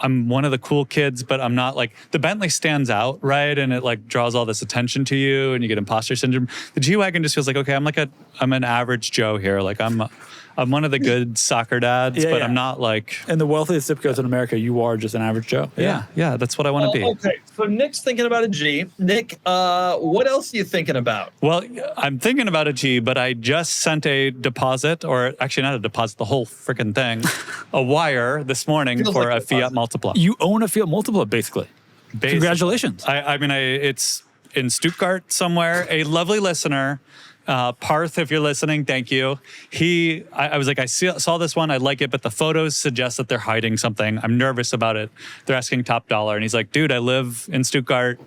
I'm one of the cool kids, but I'm not like the Bentley stands out, right? And it like draws all this attention to you and you get imposter syndrome. The G-Wagon just feels like, okay, I'm an average Joe here. Like I'm one of the good soccer dads, but I'm not like. In the wealthiest zip codes in America, you are just an average Joe. Yeah, that's what I want to be. Okay, so Nick's thinking about a G. Nick, what else are you thinking about? Well, I'm thinking about a G, but I just sent a deposit, or actually not a deposit, the whole freaking thing, a wire this morning Feels for like a Fiat Multipla. You own a Fiat Multipla, basically. Congratulations. I mean, it's in Stuttgart somewhere. A lovely listener, Parth, if you're listening, thank you. I was like, I saw this one, I like it, but the photos suggest that they're hiding something. I'm nervous about it. They're asking top dollar. And he's like, dude, I live in Stuttgart.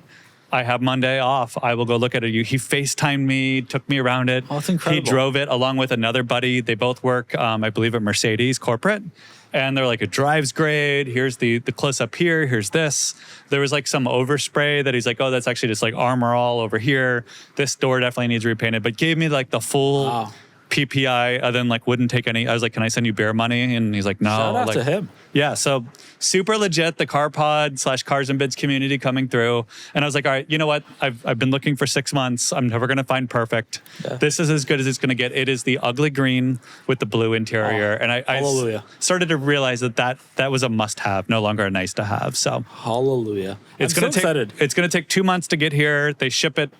I have Monday off. I will go look at it. He FaceTimed me, took me around it. Oh, that's incredible. He drove it along with another buddy. They both work, I believe, at Mercedes corporate. And they're like, it drives great. Here's the close up here. Here's this. There was like some overspray that he's like, oh, that's actually just like Armor All over here. This door definitely needs repainted. But gave me like the full PPI, then like wouldn't take any. I was like, can I send you beer money? And he's like, no. Shout out like, to him. Yeah, so super legit, the CarPod / Cars and Bids community coming through. And I was like, all right, you know what? I've been looking for 6 months. I'm never going to find perfect. Yeah. This is as good as it's going to get. It is the ugly green with the blue interior. And I started to realize that was a must-have, no longer a nice-to-have. So hallelujah. It's going to take 2 months to get here. They ship it.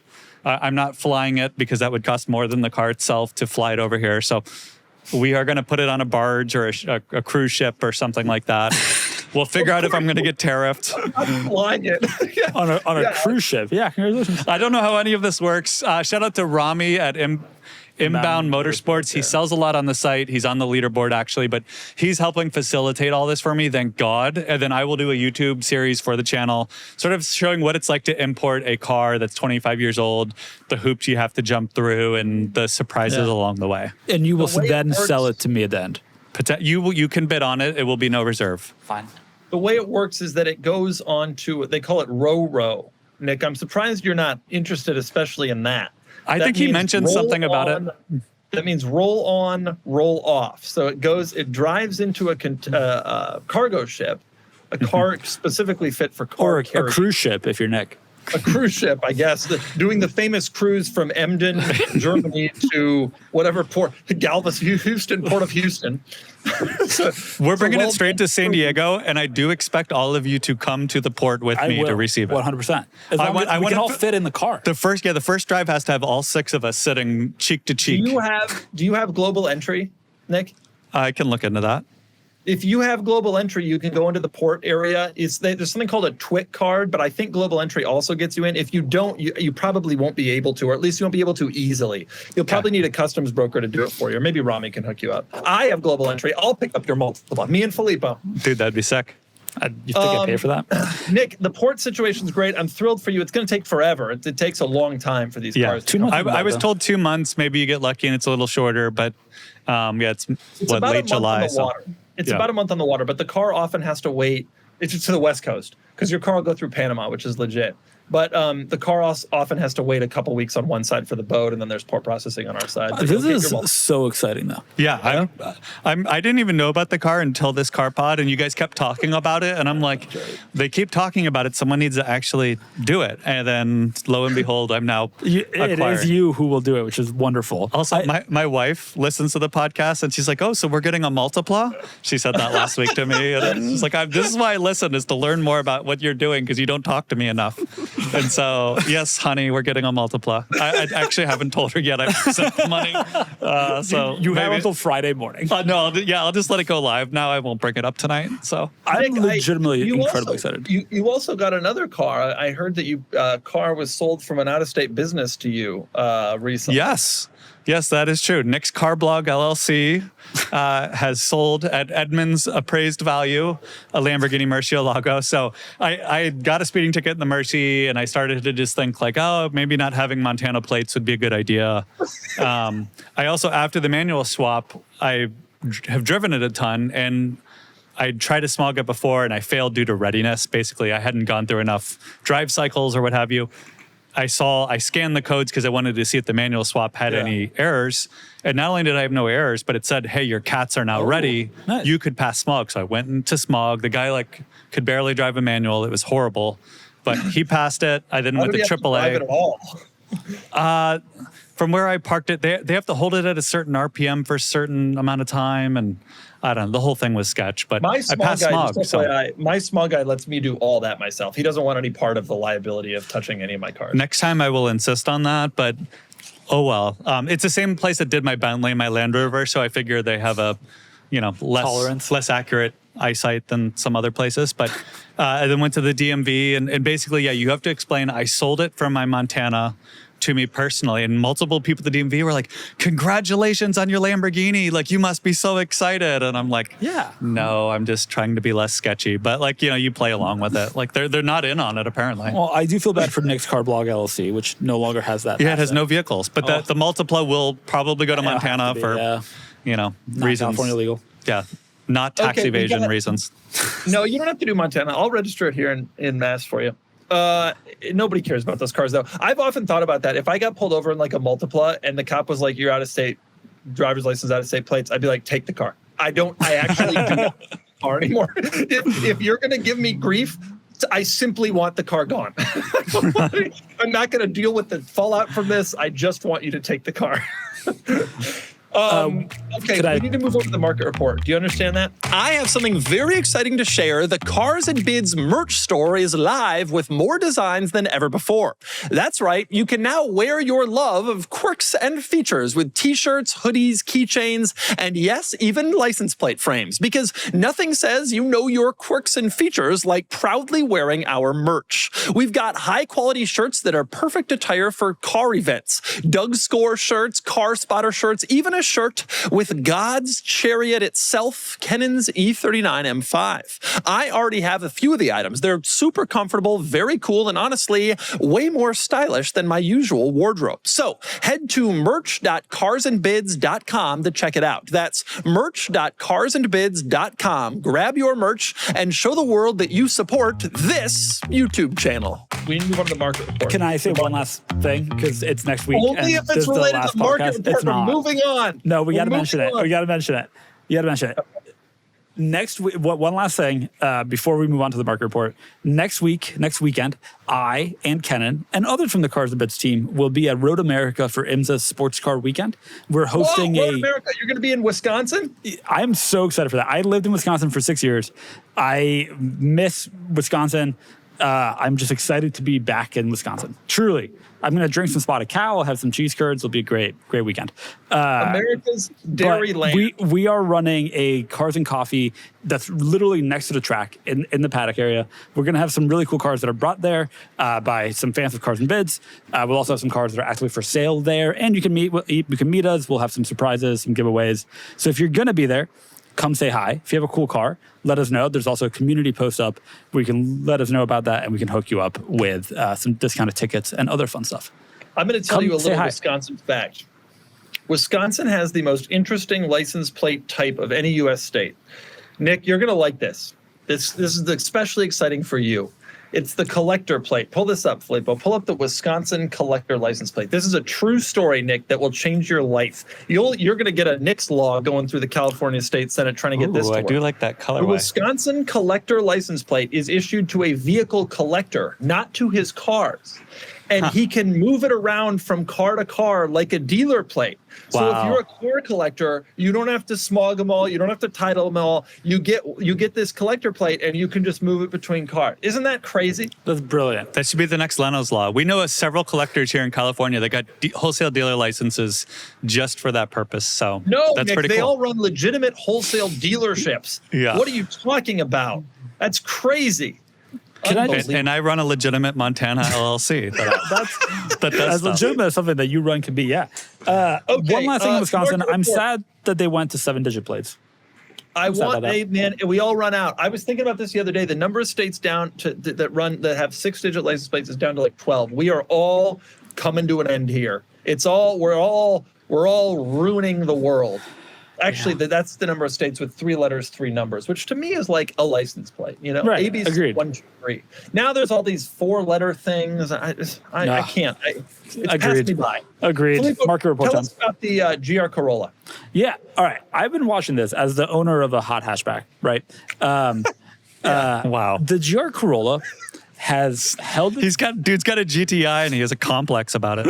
I'm not flying it because that would cost more than the car itself to fly it over here. So we are going to put it on a barge or a cruise ship or something like that. We'll figure out if I'm going to get tariffed. I'm flying it. Yeah. On a cruise ship. Yeah, congratulations. I don't know how any of this works. Shout out to Rami at Inbound Motorsports. He sells a lot on the site. He's on the leaderboard actually, but he's helping facilitate all this for me, thank God. And then I will do a YouTube series for the channel, sort of showing what it's like to import a car that's 25 years old, the hoops you have to jump through, and the surprises along the way. And you will then sell it to me at the end. You can bid on it. It will be no reserve. Fine. The way it works is that it goes on to, they call it row. Nick, I'm surprised you're not interested, especially in that. I think he mentioned something about it. That means roll on, roll off. So it drives into a cargo ship, a car specifically fit for car or a carriage. cruise ship if you're Nick. A cruise ship, I guess, doing the famous cruise from Emden, Germany to whatever port, Houston, Port of Houston. We're bringing it straight to San Diego, and I do expect all of you to come to the port with me to receive it. 100%. We can all fit in the car. The first drive has to have all 6 of us sitting cheek to cheek. Do you have global entry, Nick? I can look into that. If you have global entry, you can go into the port area. There's something called a TWIC card, but I think global entry also gets you in. If you don't, you probably won't be able to, or at least you won't be able to easily. You'll probably need a customs broker to do it for you, or maybe Rami can hook you up. I have global entry. I'll pick up your Multipla. Me and Filippo. Dude, that'd be sick. You think I pay for that? Nick, the port situation's great. I'm thrilled for you. It's going to take forever. It takes a long time for these cars. 2 months. I was told 2 months. Maybe you get lucky and it's a little shorter, but it's about late July. It's about a month on the water, but the car often has to wait. It's to the West Coast because your car will go through Panama, which is legit. But the car often has to wait a couple weeks on one side for the boat, and then there's port processing on our side. But This is so exciting, though. Yeah, I didn't even know about the car until this car pod, and you guys kept talking about it, and I'm like, they keep talking about it. Someone needs to actually do it, and then lo and behold, I'm now It is you who will do it, which is wonderful. Also, my wife listens to the podcast, and she's like, "Oh, so we're getting a Multipla?" She said that last week to me, and she's like, "This is why I listen, is to learn more about what you're doing because you don't talk to me enough." And so, yes, honey, we're getting a Multipla. I actually haven't told her yet. I've sent the money. So you have maybe, until Friday morning. no, I'll just let it go live. Now I won't bring it up tonight. So I'm Nick, legitimately you incredibly also- excited. You also got another car. I heard that you car was sold from an out-of-state business to you recently. Yes, that is true. Nick's Car Blog LLC has sold at Edmunds appraised value a Lamborghini Murcielago. So I got a speeding ticket in the Mercy, and I started to just think like, oh, maybe not having Montana plates would be a good idea. I also, after the manual swap, I have driven it a ton, and I tried to smog it before, and I failed due to readiness. Basically, I hadn't gone through enough drive cycles or what have you. I scanned the codes because I wanted to see if the manual swap had any errors. And not only did I have no errors, but it said, hey, your cats are now ready. Nice. You could pass smog. So I went into smog. The guy could barely drive a manual. It was horrible, but he passed it. I then went to Drive it AAA. at all? From where I parked it, they have to hold it at a certain RPM for a certain amount of time. And I don't know, the whole thing was sketch, but My I smog passed guy, smog. just FYI, my smog guy lets me do all that myself. He doesn't want any part of the liability of touching any of my cars. Next time I will insist on that, but oh well. It's the same place that did my Bentley and my Land Rover, so I figure they have a, less accurate eyesight than some other places. But I then went to the DMV, and basically, you have to explain, I sold it from my Montana to me personally, and multiple people at the DMV were like, congratulations on your Lamborghini, like you must be so excited. And I'm like, no, I'm just trying to be less sketchy, but you play along with it. Like they're not in on it apparently. Well, I do feel bad for Nick's Car Blog LLC, which no longer has that. Yeah, it has no vehicles, but the Multipla will probably go to Montana for not reasons. California legal. Yeah, not tax Okay, evasion reasons. No, you don't have to do Montana. I'll register it here in Mass for you. Nobody cares about those cars, though. I've often thought about that. If I got pulled over in like a Multipla and the cop was like, you're out of state, driver's license, out of state plates, I'd be like, take the car. I actually do not want the car anymore. If you're going to give me grief, I simply want the car gone. I'm not going to deal with the fallout from this. I just want you to take the car. Okay, we need to move over to the market report. Do you understand that? I have something very exciting to share. The Cars and Bids merch store is live with more designs than ever before. That's right, you can now wear your love of quirks and features with t-shirts, hoodies, keychains, and yes, even license plate frames, because nothing says you know your quirks and features like proudly wearing our merch. We've got high-quality shirts that are perfect attire for car events. Doug Score shirts, Car Spotter shirts, even a shirt with God's Chariot itself, Kenan's E39 M5. I already have a few of the items. They're super comfortable, very cool, and honestly, way more stylish than my usual wardrobe. So head to merch.carsandbids.com to check it out. That's merch.carsandbids.com. Grab your merch and show the world that you support this YouTube channel. We need to move on to the market report. Can I say one last thing? Because it's next week. Only and if this it's is the related last to the market podcast. report. It's not. We're moving on. No, we got to We're mention it. moving on. We got to mention it. You got to mention it. Next week, one last thing before we move on to the market report. Next weekend, I and Kenan and others from the Cars and Bits team will be at Road America for IMSA's Sports Car Weekend. We're hosting Road America, you're going to be in Wisconsin? I'm so excited for that. I lived in Wisconsin for 6 years. I miss Wisconsin. I'm just excited to be back in Wisconsin. Truly. I'm going to drink some spotted cow. I'll have some cheese curds. It'll be a great weekend. America's Dairy Land. We are running a Cars and Coffee that's literally next to the track in the paddock area. We're going to have some really cool cars that are brought there by some fans of Cars and Bids. We'll also have some cars that are actually for sale there. And you can meet us. We'll have some surprises, some giveaways. So if you're going to be there, come say hi. If you have a cool car, let us know. There's also a community post up where you can let us know about that, and we can hook you up with some discounted tickets and other fun stuff. I'm going to tell Come you a say little hi. Wisconsin fact. Wisconsin has the most interesting license plate type of any U.S. state. Nick, you're going to like this. This is especially exciting for you. It's the collector plate. Pull this up, Filippo. Pull up the Wisconsin collector license plate. This is a true story, Nick, that will change your life. You're going to get a Nick's Law going through the California State Senate trying to get this to work. I do like that colorway. The Wisconsin collector license plate is issued to a vehicle collector, not to his cars. And he can move it around from car to car like a dealer plate. So if you're a car collector, you don't have to smog them all. You don't have to title them all. You get this collector plate, and you can just move it between cars. Isn't that crazy? That's brilliant. That should be the next Leno's Law. We know of several collectors here in California that got wholesale dealer licenses just for that purpose. So no, that's Nick, pretty they cool. all run legitimate wholesale dealerships. Yeah. What are you talking about? That's crazy. And I run a legitimate Montana LLC. That does As stuff. legitimate as something that you run can be, yeah. One last thing in Wisconsin. I'm sad that they went to 7-digit plates. Man, we all run out. I was thinking about this the other day. The number of states down to that have 6-digit license plates is down to like 12. We are all coming to an end here. We're all ruining the world. Actually, that's the number of states with 3 letters, 3 numbers, which to me is like a license plate. You know, right. AB's Agreed. 1, 2, 3. Now there's all these 4-letter things. I can't. It's passed me by. Agreed. Filippo, Market report tell time. us about the GR Corolla. Yeah. All right. I've been watching this as the owner of a hot hatchback, right? Wow. The GR Corolla has held. Dude's got a GTI and he has a complex about it.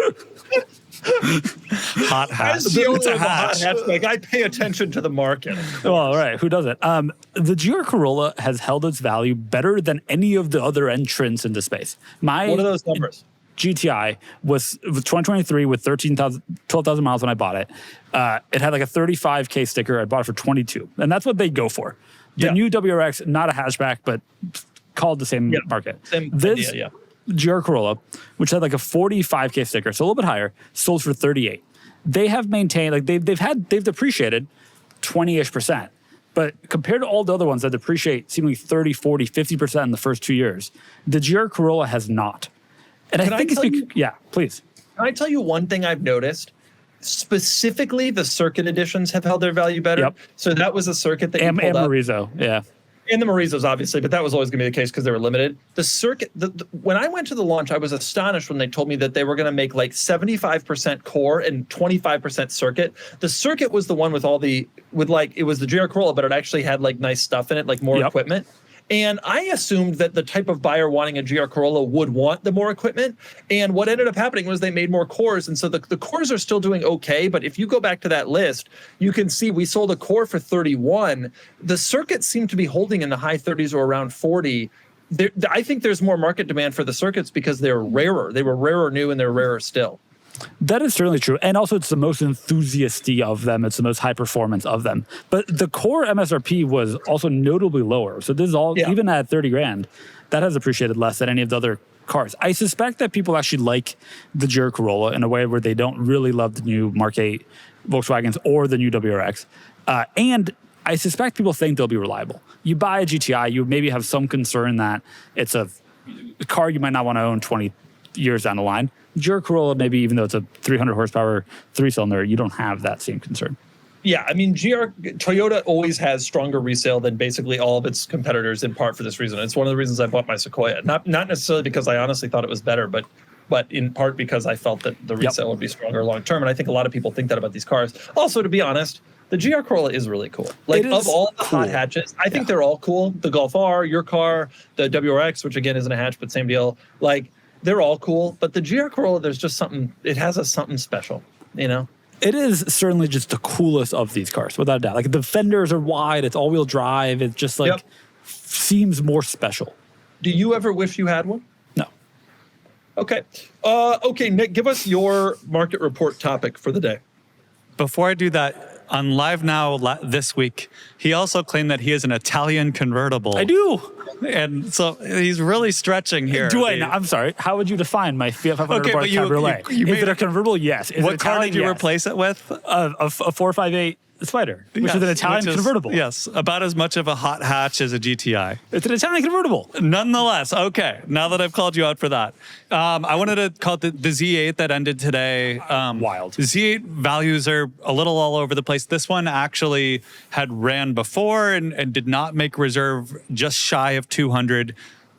Hot hatch. As the owner It's a of a hot hatch. hatchback, I pay attention to the market. Well, all right. Who doesn't? The GR Corolla has held its value better than any of the other entrants into space. What are those numbers? GTI was 2023 with 12,000 miles when I bought it. It had like a 35K sticker. I bought it for 22, and that's what they go for. The new WRX, not a hatchback, but called the same market. Same this idea, GR Corolla, which had like a 45K sticker, so a little bit higher, sold for 38. They have maintained, like they've depreciated 20-ish%. But compared to all the other ones that depreciate seemingly 30, 40, 50% in the first 2 years, the GR Corolla has not. And I think it's because, yeah, please. Can I tell you one thing I've noticed? Specifically, the circuit editions have held their value better. Yep. So that was a circuit that And you pulled up. Marizo, yeah. And the Marizos, obviously, but that was always going to be the case because they were limited. The circuit, when I went to the launch, I was astonished when they told me that they were going to make like 75% core and 25% circuit. The circuit was the one with it was the GR Corolla, but it actually had like nice stuff in it, like more equipment. And I assumed that the type of buyer wanting a GR Corolla would want the more equipment. And what ended up happening was they made more cores. And so the cores are still doing okay. But if you go back to that list, you can see we sold a core for 31. The circuits seem to be holding in the high 30s or around 40. I think there's more market demand for the circuits because they're rarer. They were rarer new and they're rarer still. That is certainly true. And also it's the most enthusiasty of them. It's the most high performance of them. But the core MSRP was also notably lower. So this is all, even at 30 grand, that has appreciated less than any of the other cars. I suspect that people actually like the GR Corolla in a way where they don't really love the new Mark 8 Volkswagens or the new WRX. And I suspect people think they'll be reliable. You buy a GTI, you maybe have some concern that it's a car you might not want to own 20 years down the line. GR Corolla, maybe even though it's a 300 horsepower 3-cylinder, you don't have that same concern. Yeah, I mean, Toyota always has stronger resale than basically all of its competitors, in part for this reason. It's one of the reasons I bought my Sequoia. Not necessarily because I honestly thought it was better, but in part because I felt that the resale would be stronger long term. And I think a lot of people think that about these cars. Also, to be honest, the GR Corolla is really cool. Like, of all the hot hatches, I think they're all cool. The Golf R, your car, the WRX, which again isn't a hatch, but same deal. Like, they're all cool, but the GR Corolla, there's just something, it has something special, you know? It is certainly just the coolest of these cars, without a doubt. Like, the fenders are wide, it's all-wheel drive, it just like seems more special. Do you ever wish you had one? No. Okay. Okay, Nick, give us your market report topic for the day. Before I do that, on Live Now this week, he also claimed that he is an Italian convertible. I do. And so he's really stretching here. Do I? I'm sorry. How would you define my Fiat 500 bar Cabriolet? you Is it a convertible? Yes. Is What it car Italian? did you Yes. replace it with? A 458 Spider, which is an Italian convertible. Yes, about as much of a hot hatch as a GTI. It's an Italian convertible. Nonetheless, okay, now that I've called you out for that, I wanted to call it the Z8 that ended today. Wild. Z8 values are a little all over the place. This one actually had ran before and did not make reserve, just shy of 200.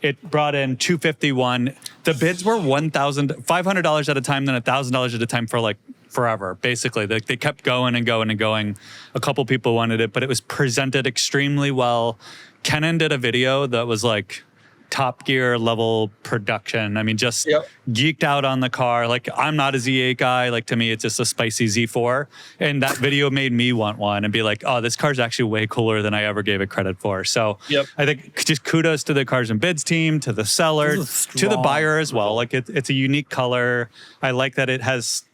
It brought in $251. The bids were $1,500 at a time, then $1,000 at a time for like forever. Basically, they kept going and going and going. A couple people wanted it, but it was presented extremely well. Canon did a video that was like Top Gear level production. I mean, just geeked out on the car. Like, I'm not a Z8 guy. Like, to me, it's just a spicy Z4. And that video made me want one and be like, oh, this car's actually way cooler than I ever gave it credit for. So I think just kudos to the Cars and Bids team, to the seller, to the buyer as well. Like, it's a unique color. I like that it has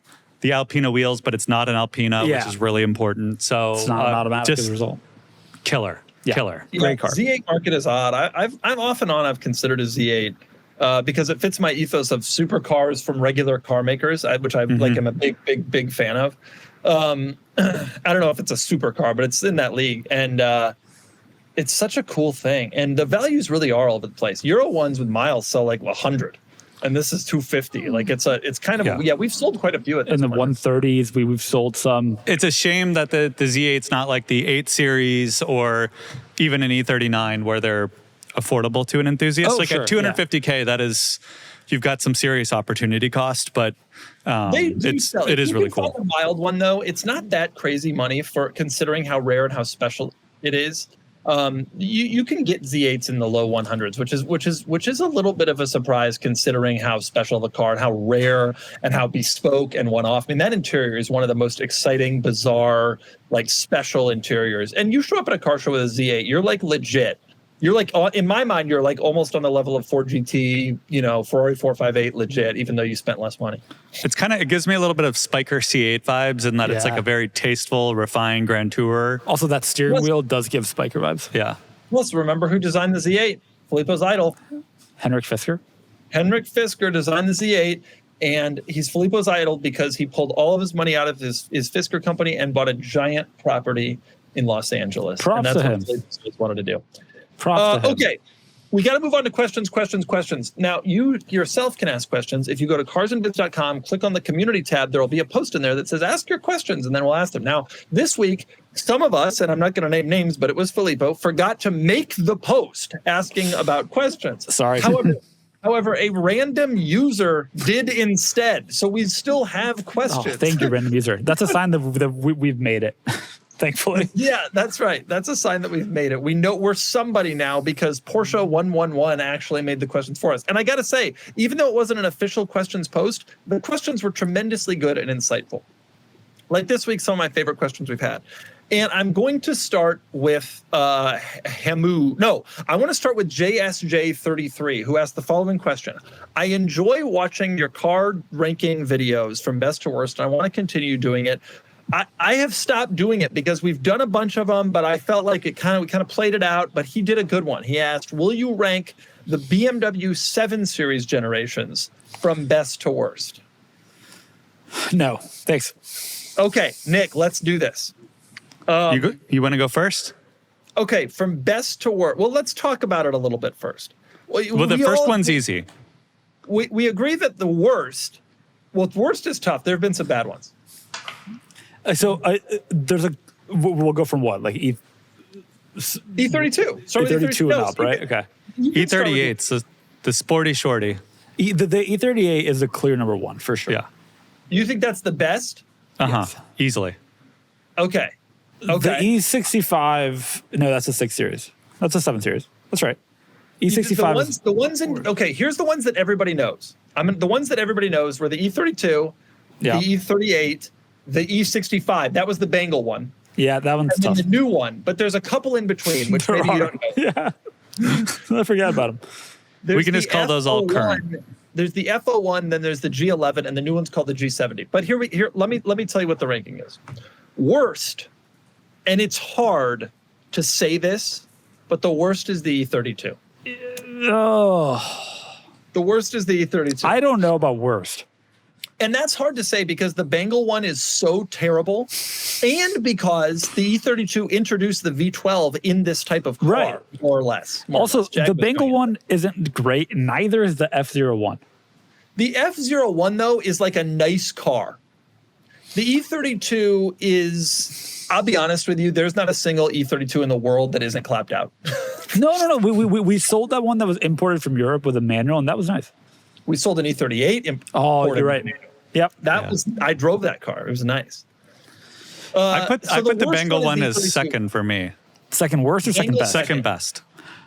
the Alpina wheels, but it's not an Alpina, which is really important. So it's not an automatic as a result. Killer. Killer. Great car. Z8 market is odd. I'm off and on. I've considered a Z8 because it fits my ethos of supercars from regular car makers, which I like. I'm a big fan of. I don't know if it's a supercar, but it's in that league, and it's such a cool thing. And the values really are all over the place. Euro ones with miles sell like 100. And this is 250. Like it's kind of we've sold quite a few at this in the point. 130s. We've sold some. It's a shame that the Z8's not like the 8 Series or even an E39 where they're affordable to an enthusiast. At $250K, that is, you've got some serious opportunity cost, but it is really cool. A mild one though, it's not that crazy money for considering how rare and how special it is. You can get Z8s in the low 100s, which is a little bit of a surprise considering how special the car and how rare and how bespoke and one-off. I mean, that interior is one of the most exciting, bizarre, like special interiors. And you show up at a car show with a Z8, you're like legit. You're like, in my mind, you're like almost on the level of Ford GT, Ferrari 458 legit, even though you spent less money. It gives me a little bit of Spiker C8 vibes in that it's like a very tasteful, refined Grand Tourer. Also, that steering wheel does give Spiker vibes. Yeah. Plus, remember who designed the Z8? Filippo's idol. Henrik Fisker. Henrik Fisker designed the Z8, and he's Filippo's idol because he pulled all of his money out of his Fisker company and bought a giant property in Los Angeles. Props and that's to him. what Filippo wanted to do. Props to him. Okay, we got to move on to questions. Now, you yourself can ask questions. If you go to carsandbids.com, click on the community tab, there will be a post in there that says, ask your questions, and then we'll ask them. Now, this week, some of us, and I'm not going to name names, but it was Filippo, forgot to make the post asking about questions. Sorry. However, a random user did instead. So we still have questions. Oh, thank you, random user. That's a sign that we've made it. Thankfully. Yeah, that's right. That's a sign that we've made it. We know we're somebody now because Porsche 111 actually made the questions for us. And I got to say, even though it wasn't an official questions post, the questions were tremendously good and insightful. Like this week, some of my favorite questions we've had. And I'm going to start with Hamu. No, I want to start with JSJ33, who asked the following question. I enjoy watching your car ranking videos from best to worst, and I want to continue doing it. I have stopped doing it because we've done a bunch of them, but I felt like we kind of played it out. But he did a good one. He asked, will you rank the BMW 7 Series generations from best to worst? No, thanks. Okay, Nick, let's do this. You want to go first? Okay, from best to worst. Well, let's talk about it a little bit first. Well, the first one's easy. We agree that the worst is tough. There have been some bad ones. So we'll go from what? Like E32. Start with E32 and up, right? Okay. E38's the sporty shorty. The E38 is the clear number one for sure. Yeah. You think that's the best? Yes. Easily. Okay. The E65, no, that's a 6 Series. That's a 7 Series. That's right. E65. The ones in, okay, here's the ones that everybody knows. The ones that everybody knows were the E32, the E38, the E65. That was the Bengal one. Yeah, that one's and tough. then the new one, but there's a couple in between, which maybe you don't know. Yeah. I forgot about them. We can just call those all current. There's the F01, then there's the G11, and the new one's called the G70. But here, let me tell you what the ranking is. Worst, and it's hard to say this, but the worst is the E32. Oh. The worst is the E32. I don't know about worst. And that's hard to say because the Bengal one is so terrible, and because the E32 introduced the V12 in this type of car, more or less. Also, the Bengal one isn't great. Neither is the F01. The F01, though, is like a nice car. The E32 is, I'll be honest with you, there's not a single E32 in the world that isn't clapped out. No. We sold that one that was imported from Europe with a manual, and that was nice. We sold an E38. Oh, you're right. Yep. I drove that car. It was nice. I put the worst Bengal one is the as 32. second for me. Second worst or second Bengal best? Second best.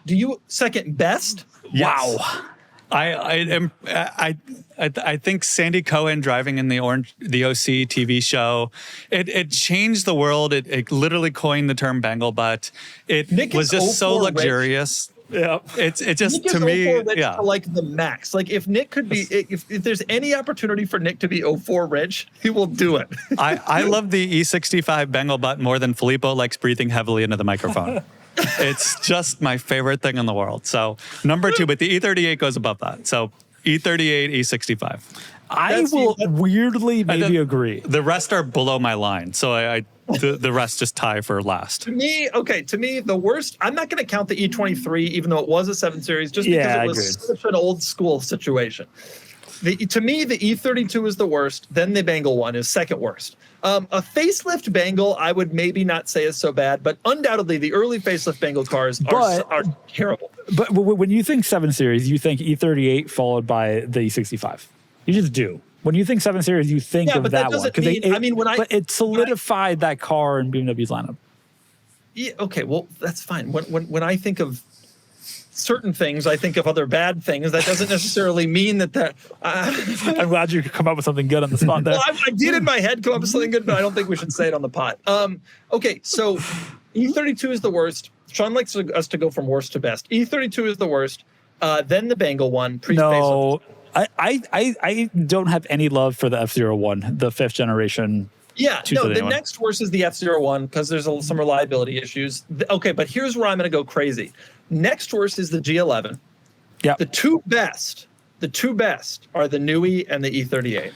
Do you second best? Yes. Wow. I think Sandy Cohen driving in the OC TV show, it changed the world. It literally coined the term Bengal butt. It Nick was is just so 04 rich. luxurious. Yeah. It just Nick to is me, 04 rich yeah. to like the max. Like if Nick could be, if there's any opportunity for Nick to be 04 rich, he will do it. I love the E65 Bengal butt more than Filippo likes breathing heavily into the microphone. It's just my favorite thing in the world. So number 2, but the E38 goes above that. So E38, E65. I will weirdly maybe agree. The rest are below my line. So the rest just tie for last. To me, the worst. I'm not going to count the E23, even though it was a 7 Series, just because it was such an old school situation. To me, the E32 is the worst. Then the Bengal one is second worst. A facelift Bengal, I would maybe not say is so bad, but undoubtedly the early facelift Bengal cars are terrible. But when you think 7 Series, you think E38 followed by the E65. You just do. When you think 7 Series, you think of that one. But it solidified that car in BMW's lineup. Yeah, okay, well, that's fine. When I think of certain things, I think of other bad things. That doesn't necessarily mean that. I'm glad you could come up with something good on the spot there. Well, I did in my head come up with something good, but I don't think we should say it on the pod. Okay, so E32 is the worst. Sean likes us to go from worst to best. E32 is the worst. Then the Bengal one. No, I don't have any love for the F01, the 5th generation. Yeah, no, the next worst is the F01 because there's some reliability issues. Okay, but here's where I'm going to go crazy. Next worst is the G11. Yeah. The two best are the Nui and the E38.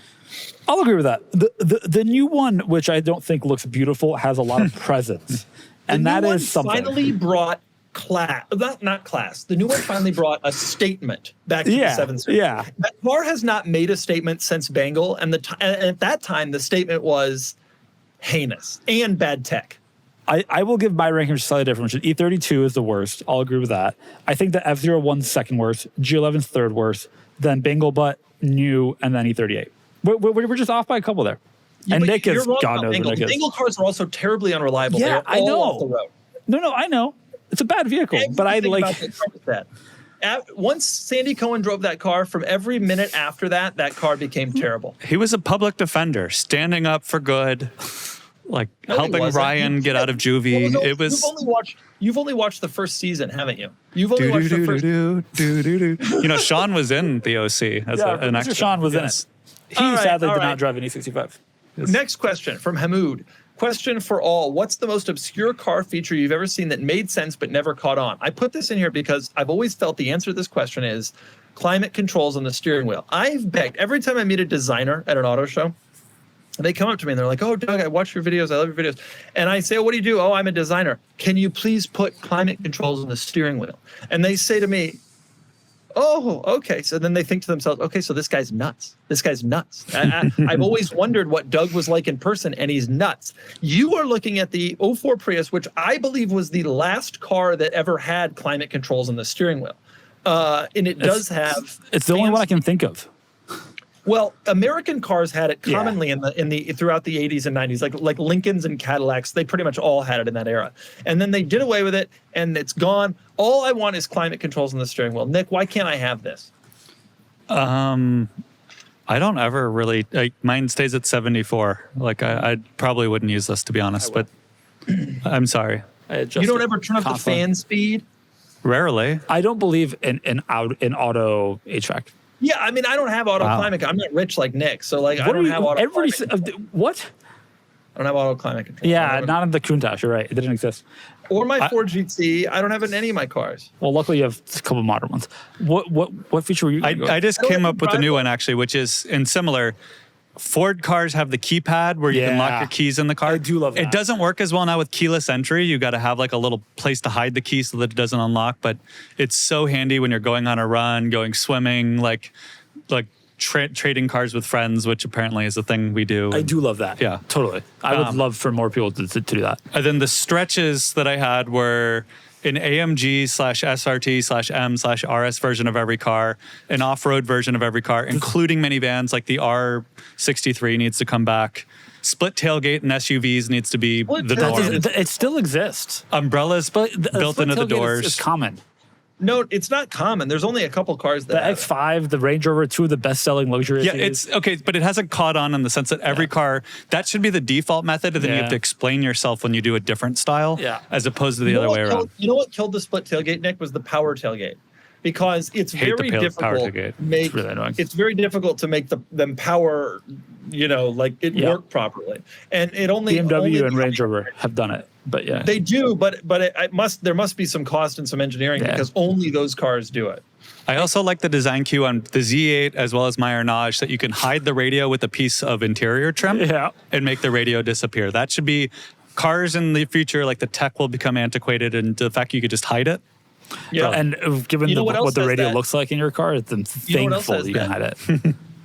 I'll agree with that. The new one, which I don't think looks beautiful, has a lot of presence. And that is something. Finally brought class, not class. The new one finally brought a statement back to the 7 Series. Yeah. That car has not made a statement since Bengal, and at that time the statement was heinous and bad tech. I will give my rankings slightly different. E32 is the worst. I'll agree with that. I think the F01's second worst, G11's third worst, then Bengal butt, new, and then E38. We're just off by a couple there. Yeah, and Nick is, God knows Bengal. The Bengal cars are also terribly unreliable. Yeah, I know. Off the road. No, I know. It's a bad vehicle, but I like that. Once Sandy Cohen drove that car, from every minute after that, that car became terrible. He was a public defender, standing up for good, like helping Ryan get out of juvie. It was. You've only watched the first season, haven't you? You've only watched the first. You know, Sean was in the OC as an extra. Sean was in it. He sadly did not drive an E65. Yes. Next question from Hamoud. Question for all. What's the most obscure car feature you've ever seen that made sense but never caught on? I put this in here because I've always felt the answer to this question is climate controls on the steering wheel. I've begged every time I meet a designer at an auto show, they come up to me and they're like, "Oh, Doug, I watch your videos. I love your videos." And I say, "Oh, what do you do?" "Oh, I'm a designer." "Can you please put climate controls on the steering wheel?" And they say to me, "Oh, okay." So then they think to themselves, "Okay, so this guy's nuts. This guy's nuts." I've always wondered what Doug was like in person, and he's nuts. You are looking at the 04 Prius, which I believe was the last car that ever had climate controls on the steering wheel. And it does have. It's the only one I can think of. Well, American cars had it commonly in the throughout the 80s and 90s, like Lincolns and Cadillacs. They pretty much all had it in that era. And then they did away with it, and it's gone. All I want is climate controls on the steering wheel. Nick, why can't I have this? I don't ever really. Mine stays at 74. Like I probably wouldn't use this, to be honest. But I'm sorry. You don't ever turn up the fan speed? Rarely. I don't believe in auto HVAC. Yeah, I mean, I don't have auto climate. I'm not rich like Nick, so like I don't have auto climate. What? I don't have auto climate control. Yeah, not in the Countach. You're right. It didn't exist. Or my Ford GT. I don't have it in any of my cars. Well, luckily you have a couple modern ones. What feature were you? I just came up with a new one actually, which is in similar. Ford cars have the keypad where you can lock your keys in the car. I do love that. It doesn't work as well now with keyless entry. You got to have like a little place to hide the key so that it doesn't unlock. But it's so handy when you're going on a run, going swimming, like trading cars with friends, which apparently is a thing we do. I do love that. Yeah. Totally. I would love for more people to do that. And then the stretches that I had were an AMG/SRT/M/RS version of every car, an off-road version of every car, including minivans like the R63 needs to come back. Split tailgate and SUVs needs to be the norm. It still exists. Umbrellas built into the doors. It's common. No, it's not common. There's only a couple cars that The have X5, the Range Rover, two of the best-selling luxury Yeah, SUVs. it's okay, but it hasn't caught on in the sense that every car, that should be the default method, and then you have to explain yourself when you do a different style, as opposed to the other way around. You know what killed the split tailgate, Nick, was the power tailgate. Because it's very difficult to make. It's very difficult to make them power, like it work properly. And it only BMW and Range Rover have done it, but yeah, they do. But there must be some cost and some engineering because only those cars do it. I also like the design cue on the Z8 as well as my Arnage that you can hide the radio with a piece of interior trim and make the radio disappear. That should be cars in the future. Like the tech will become antiquated, and the fact you could just hide it. Yeah, and given what the radio looks like in your car, it's thankful you can hide it.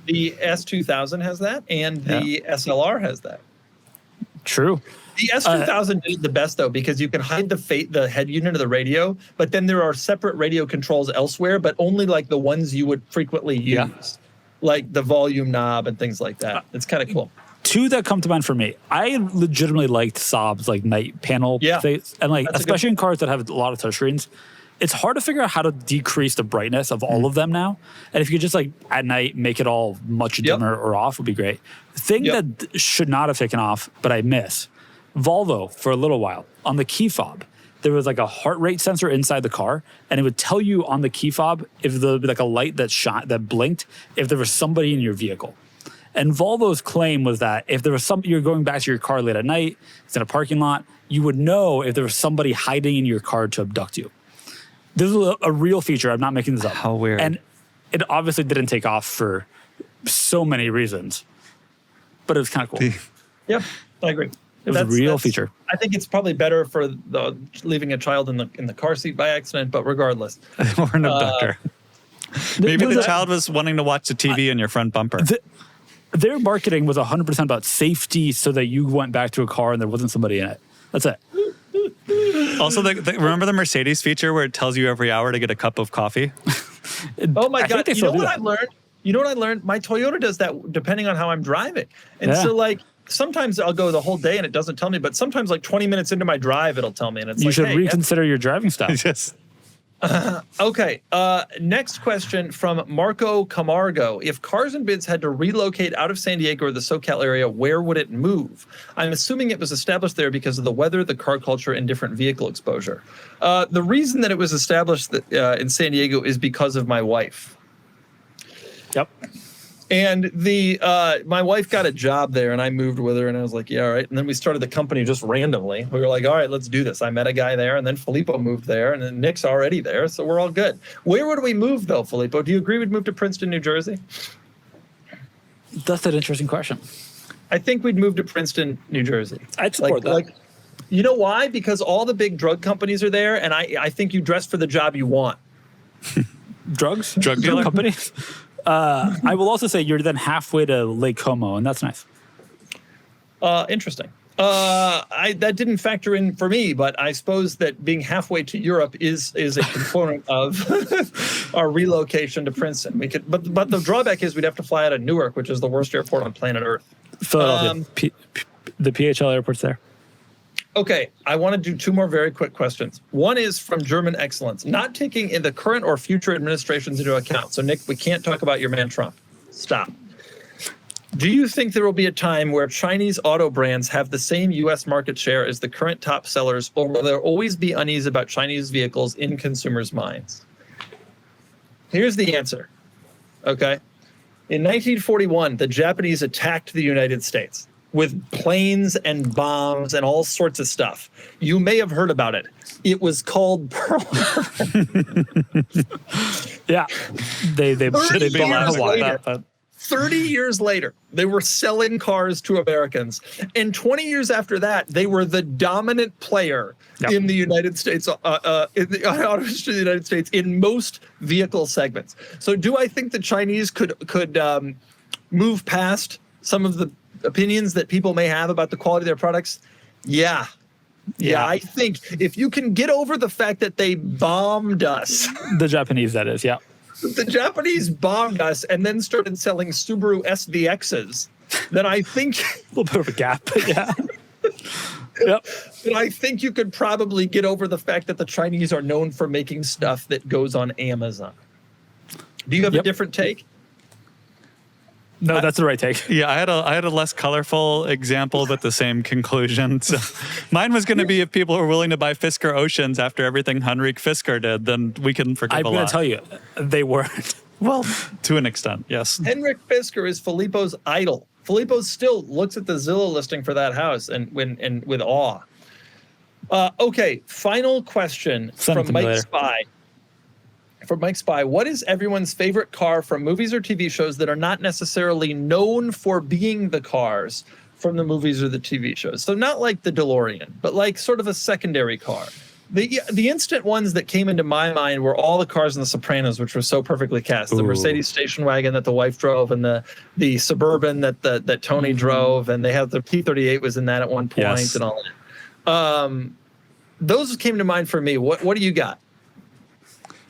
The S2000 has that, and the SLR has that. True. The S2000 did it the best though, because you can hide the head unit of the radio, but then there are separate radio controls elsewhere, but only like the ones you would frequently use, like the volume knob and things like that. It's kind of cool. Two that come to mind for me. I legitimately liked Saab's like night panel things, and like especially in cars that have a lot of touchscreens. It's hard to figure out how to decrease the brightness of all of them now. And if you could just like at night make it all much dimmer or off would be great. The thing that should not have taken off, but I miss, Volvo for a little while on the key fob. There was like a heart rate sensor inside the car, and it would tell you on the key fob if there would be like a light that blinked if there was somebody in your vehicle. And Volvo's claim was that if there was you're going back to your car late at night, it's in a parking lot, you would know if there was somebody hiding in your car to abduct you. This is a real feature. I'm not making this up. How weird. And it obviously didn't take off for so many reasons, but it was kind of cool. Yeah, I agree. It was a real feature. I think it's probably better for leaving a child in the car seat by accident, but regardless. Or an abductor. Maybe the child was wanting to watch the TV in your front bumper. Their marketing was 100% about safety so that you went back to a car and there wasn't somebody in it. That's it. Also, remember the Mercedes feature where it tells you every hour to get a cup of coffee? Oh my God. You know what I learned? My Toyota does that depending on how I'm driving. And so like, sometimes I'll go the whole day and it doesn't tell me, but sometimes like 20 minutes into my drive, it'll tell me. And it's you should reconsider your driving style. Yes. Okay. Next question from Marco Camargo. If Cars and Bids had to relocate out of San Diego or the SoCal area, where would it move? I'm assuming it was established there because of the weather, the car culture, and different vehicle exposure. The reason that it was established in San Diego is because of my wife. Yep. And my wife got a job there, and I moved with her, and I was like, yeah, all right. And then we started the company just randomly. We were like, all right, let's do this. I met a guy there, and then Filippo moved there, and then Nick's already there, so we're all good. Where would we move, though, Filippo? Do you agree we'd move to Princeton, New Jersey? That's an interesting question. I think we'd move to Princeton, New Jersey. I'd support that. You know why? Because all the big drug companies are there, and I think you dress for the job you want. Drug dealer companies? I will also say you're then halfway to Lake Como, and that's nice. Interesting. That didn't factor in for me, but I suppose that being halfway to Europe is a component of our relocation to Princeton. We could, but the drawback is we'd have to fly out of Newark, which is the worst airport on planet Earth. Philadelphia, the PHL airport's there. Okay, I want to do two more very quick questions. One is from German Excellence, not taking in the current or future administrations into account. So, Nick, we can't talk about your man Trump. Stop. Do you think there will be a time where Chinese auto brands have the same U.S. market share as the current top sellers, or will there always be unease about Chinese vehicles in consumers' minds? Here's the answer, okay? In 1941, the Japanese attacked the United States with planes and bombs and all sorts of stuff. You may have heard about it. It was called Pearl Harbor. Yeah, they should be allowed to watch that. 30 years later, they were selling cars to Americans. And 20 years after that, they were the dominant player in the United States, in the auto industry of the United States, in most vehicle segments. So do I think the Chinese could move past some of the opinions that people may have about the quality of their products? Yeah, I think if you can get over the fact that they bombed us. The Japanese, that is, yeah. The Japanese bombed us and then started selling Subaru SVXs, then I think... A little bit of a gap, but yeah. Yep. Then I think you could probably get over the fact that the Chinese are known for making stuff that goes on Amazon. Do you have a different take? No, that's the right take. Yeah, I had a less colorful example, but the same conclusion. So mine was going to be if people are willing to buy Fisker Oceans after everything Henrik Fisker did, then we can forgive a lot. I'm going to tell you, they weren't. Well, to an extent, yes. Henrik Fisker is Filippo's idol. Filippo still looks at the Zillow listing for that house and with awe. Okay, final question from Mike Spy. For Mike Spy, what is everyone's favorite car from movies or TV shows that are not necessarily known for being the cars from the movies or the TV shows? So not like the DeLorean, but like sort of a secondary car. The instant ones that came into my mind were all the cars in The Sopranos, which were so perfectly cast. The Mercedes station wagon that the wife drove, and the Suburban that Tony drove, and they had the P38 was in that at one point, and all that. Those came to mind for me. What do you got?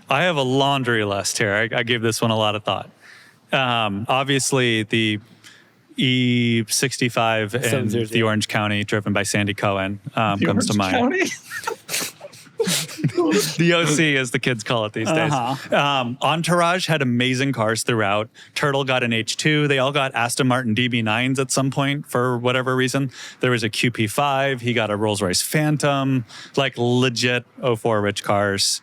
I have a laundry list here. I gave this one a lot of thought. Obviously, the E65 in the Orange County, driven by Sandy Cohen, comes to mind. The OC, as the kids call it these days. Entourage had amazing cars throughout. Turtle got an H2. They all got Aston Martin DB9s at some point for whatever reason. There was a QP5. He got a Rolls-Royce Phantom, like legit 04 rich cars.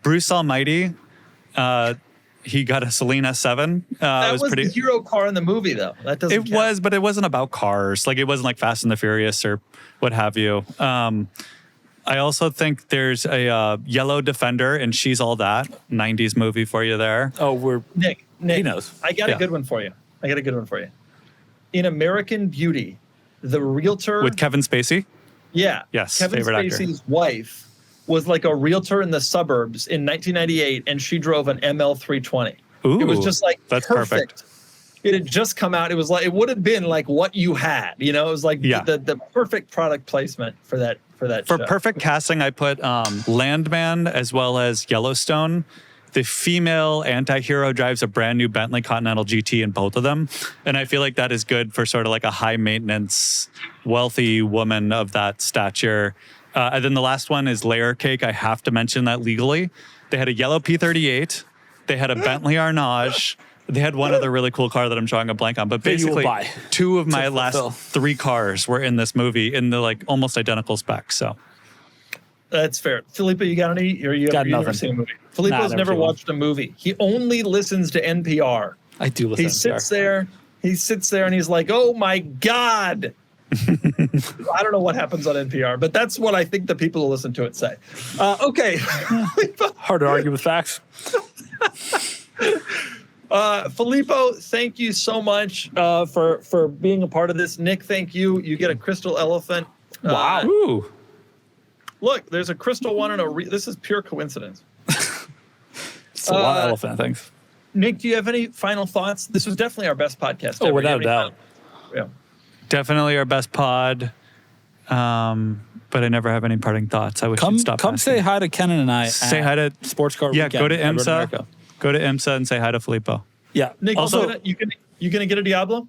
Bruce Almighty, he got a Selena 7. That was the hero car in the movie, though. That doesn't count. It was, but it wasn't about cars. Like, it wasn't like Fast and the Furious or what have you. I also think there's a Yellow Defender, and She's All That, 90s movie for you there. Oh, Nick, he knows. I got a good one for you. In American Beauty, the realtor... With Kevin Spacey? Yeah. Yes, Kevin favorite Spacey's actor. wife was like a realtor in the suburbs in 1998, and she drove an ML320. Ooh, it was just like that's perfect. It had just come out. It was like, it would have been like what you had, you know, it was like the perfect product placement for that For show. perfect casting, I put Landman as well as Yellowstone. The female anti-hero drives a brand new Bentley Continental GT in both of them. And I feel like that is good for sort of like a high maintenance, wealthy woman of that stature. And then the last one is Layer Cake. I have to mention that legally. They had a yellow P38. They had a Bentley Arnage. They had one other really cool car that I'm drawing a blank on. But basically, two of my last 3 cars were in this movie in the like almost identical specs. So that's fair. Filippo, you got any? Or you got have never seen a movie? Filippo's never watched a movie. He only listens to NPR. I do listen to NPR. He sits there and he's like, oh my God. I don't know what happens on NPR, but that's what I think the people who listen to it say. Okay. Hard to argue with facts. Filippo, thank you so much for being a part of this. Nick, thank you. You get a crystal elephant. Wow. Ooh. Look, there's a crystal one and this is pure coincidence. It's a lot of elephant things. Nick, do you have any final thoughts? This was definitely our best podcast ever. Oh, without a doubt. Yeah. Definitely our best pod. But I never have any parting thoughts. I wish you'd stop Come asking. say hi to Kenan and I. Say hi to Sports Car Yeah, Weekend go to at Road IMSA. America. Go to IMSA and say hi to Filippo. Yeah. Nick, Also- you gonna get a Diablo?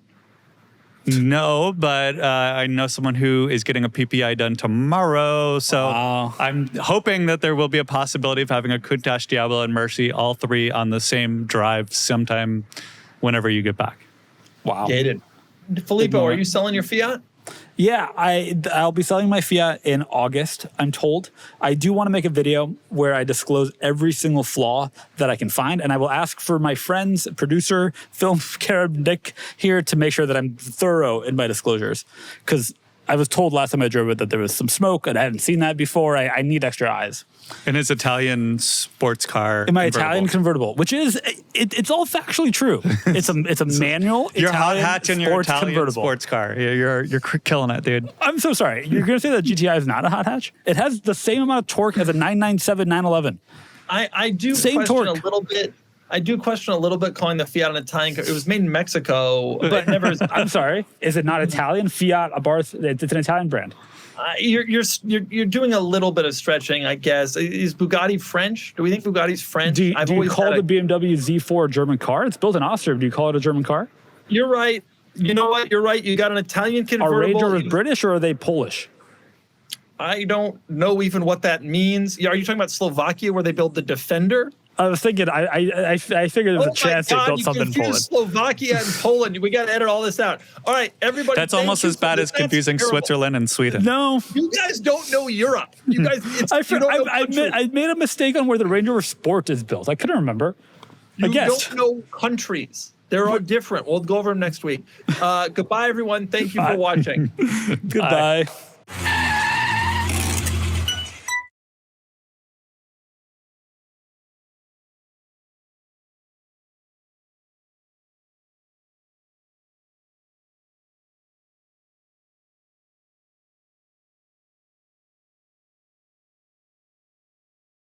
No, but I know someone who is getting a PPI done tomorrow. So Wow. I'm hoping that there will be a possibility of having a Countach, Diablo, and Mercy, all 3 on the same drive sometime whenever you get back. Wow. Gated. Filippo, are you selling your Fiat? Yeah, I'll be selling my Fiat in August, I'm told. I do want to make a video where I disclose every single flaw that I can find, and I will ask for my friends, producer, film Carib Nick here to make sure that I'm thorough in my disclosures. Because I was told last time I drove it that there was some smoke, and I hadn't seen that before. I need extra eyes. In his Italian sports car. In my convertible. Italian convertible, which is it's all factually true. It's a manual Your hot Italian hatch in your sports Italian convertible. sports car. You're killing it, dude. I'm so sorry. You're going to say that GTI is not a hot hatch? It has the same amount of torque as a 997 911. I do Same question torque. a little bit. I do question a little bit calling the Fiat an Italian car. It was made in Mexico, but never. I'm sorry. Is it not Italian? Fiat, Abarth, it's an Italian brand. You're doing a little bit of stretching, I guess. Is Bugatti French? Do we think Bugatti's French? Do you call had the BMW Z4 a German car? It's built in Austria. Do you call it a German car? You're right. You know what? You're right. You got an Italian Are convertible. Range Rovers British or are they Polish? I don't know even what that means. Are you talking about Slovakia where they build the Defender? I was thinking, I figured there's a chance they built something in you Poland. confused Slovakia and Poland. We got to edit all this out. All right, everybody. That's thank almost you as for bad this. as That's confusing terrible. Switzerland and Sweden. No. You guys don't know Europe. You guys, I made a mistake on where the Range Rover Sport is built. I couldn't remember. I You guessed. don't know countries. They're all different. We'll go over them next week. Goodbye, everyone. Thank you for watching. Goodbye.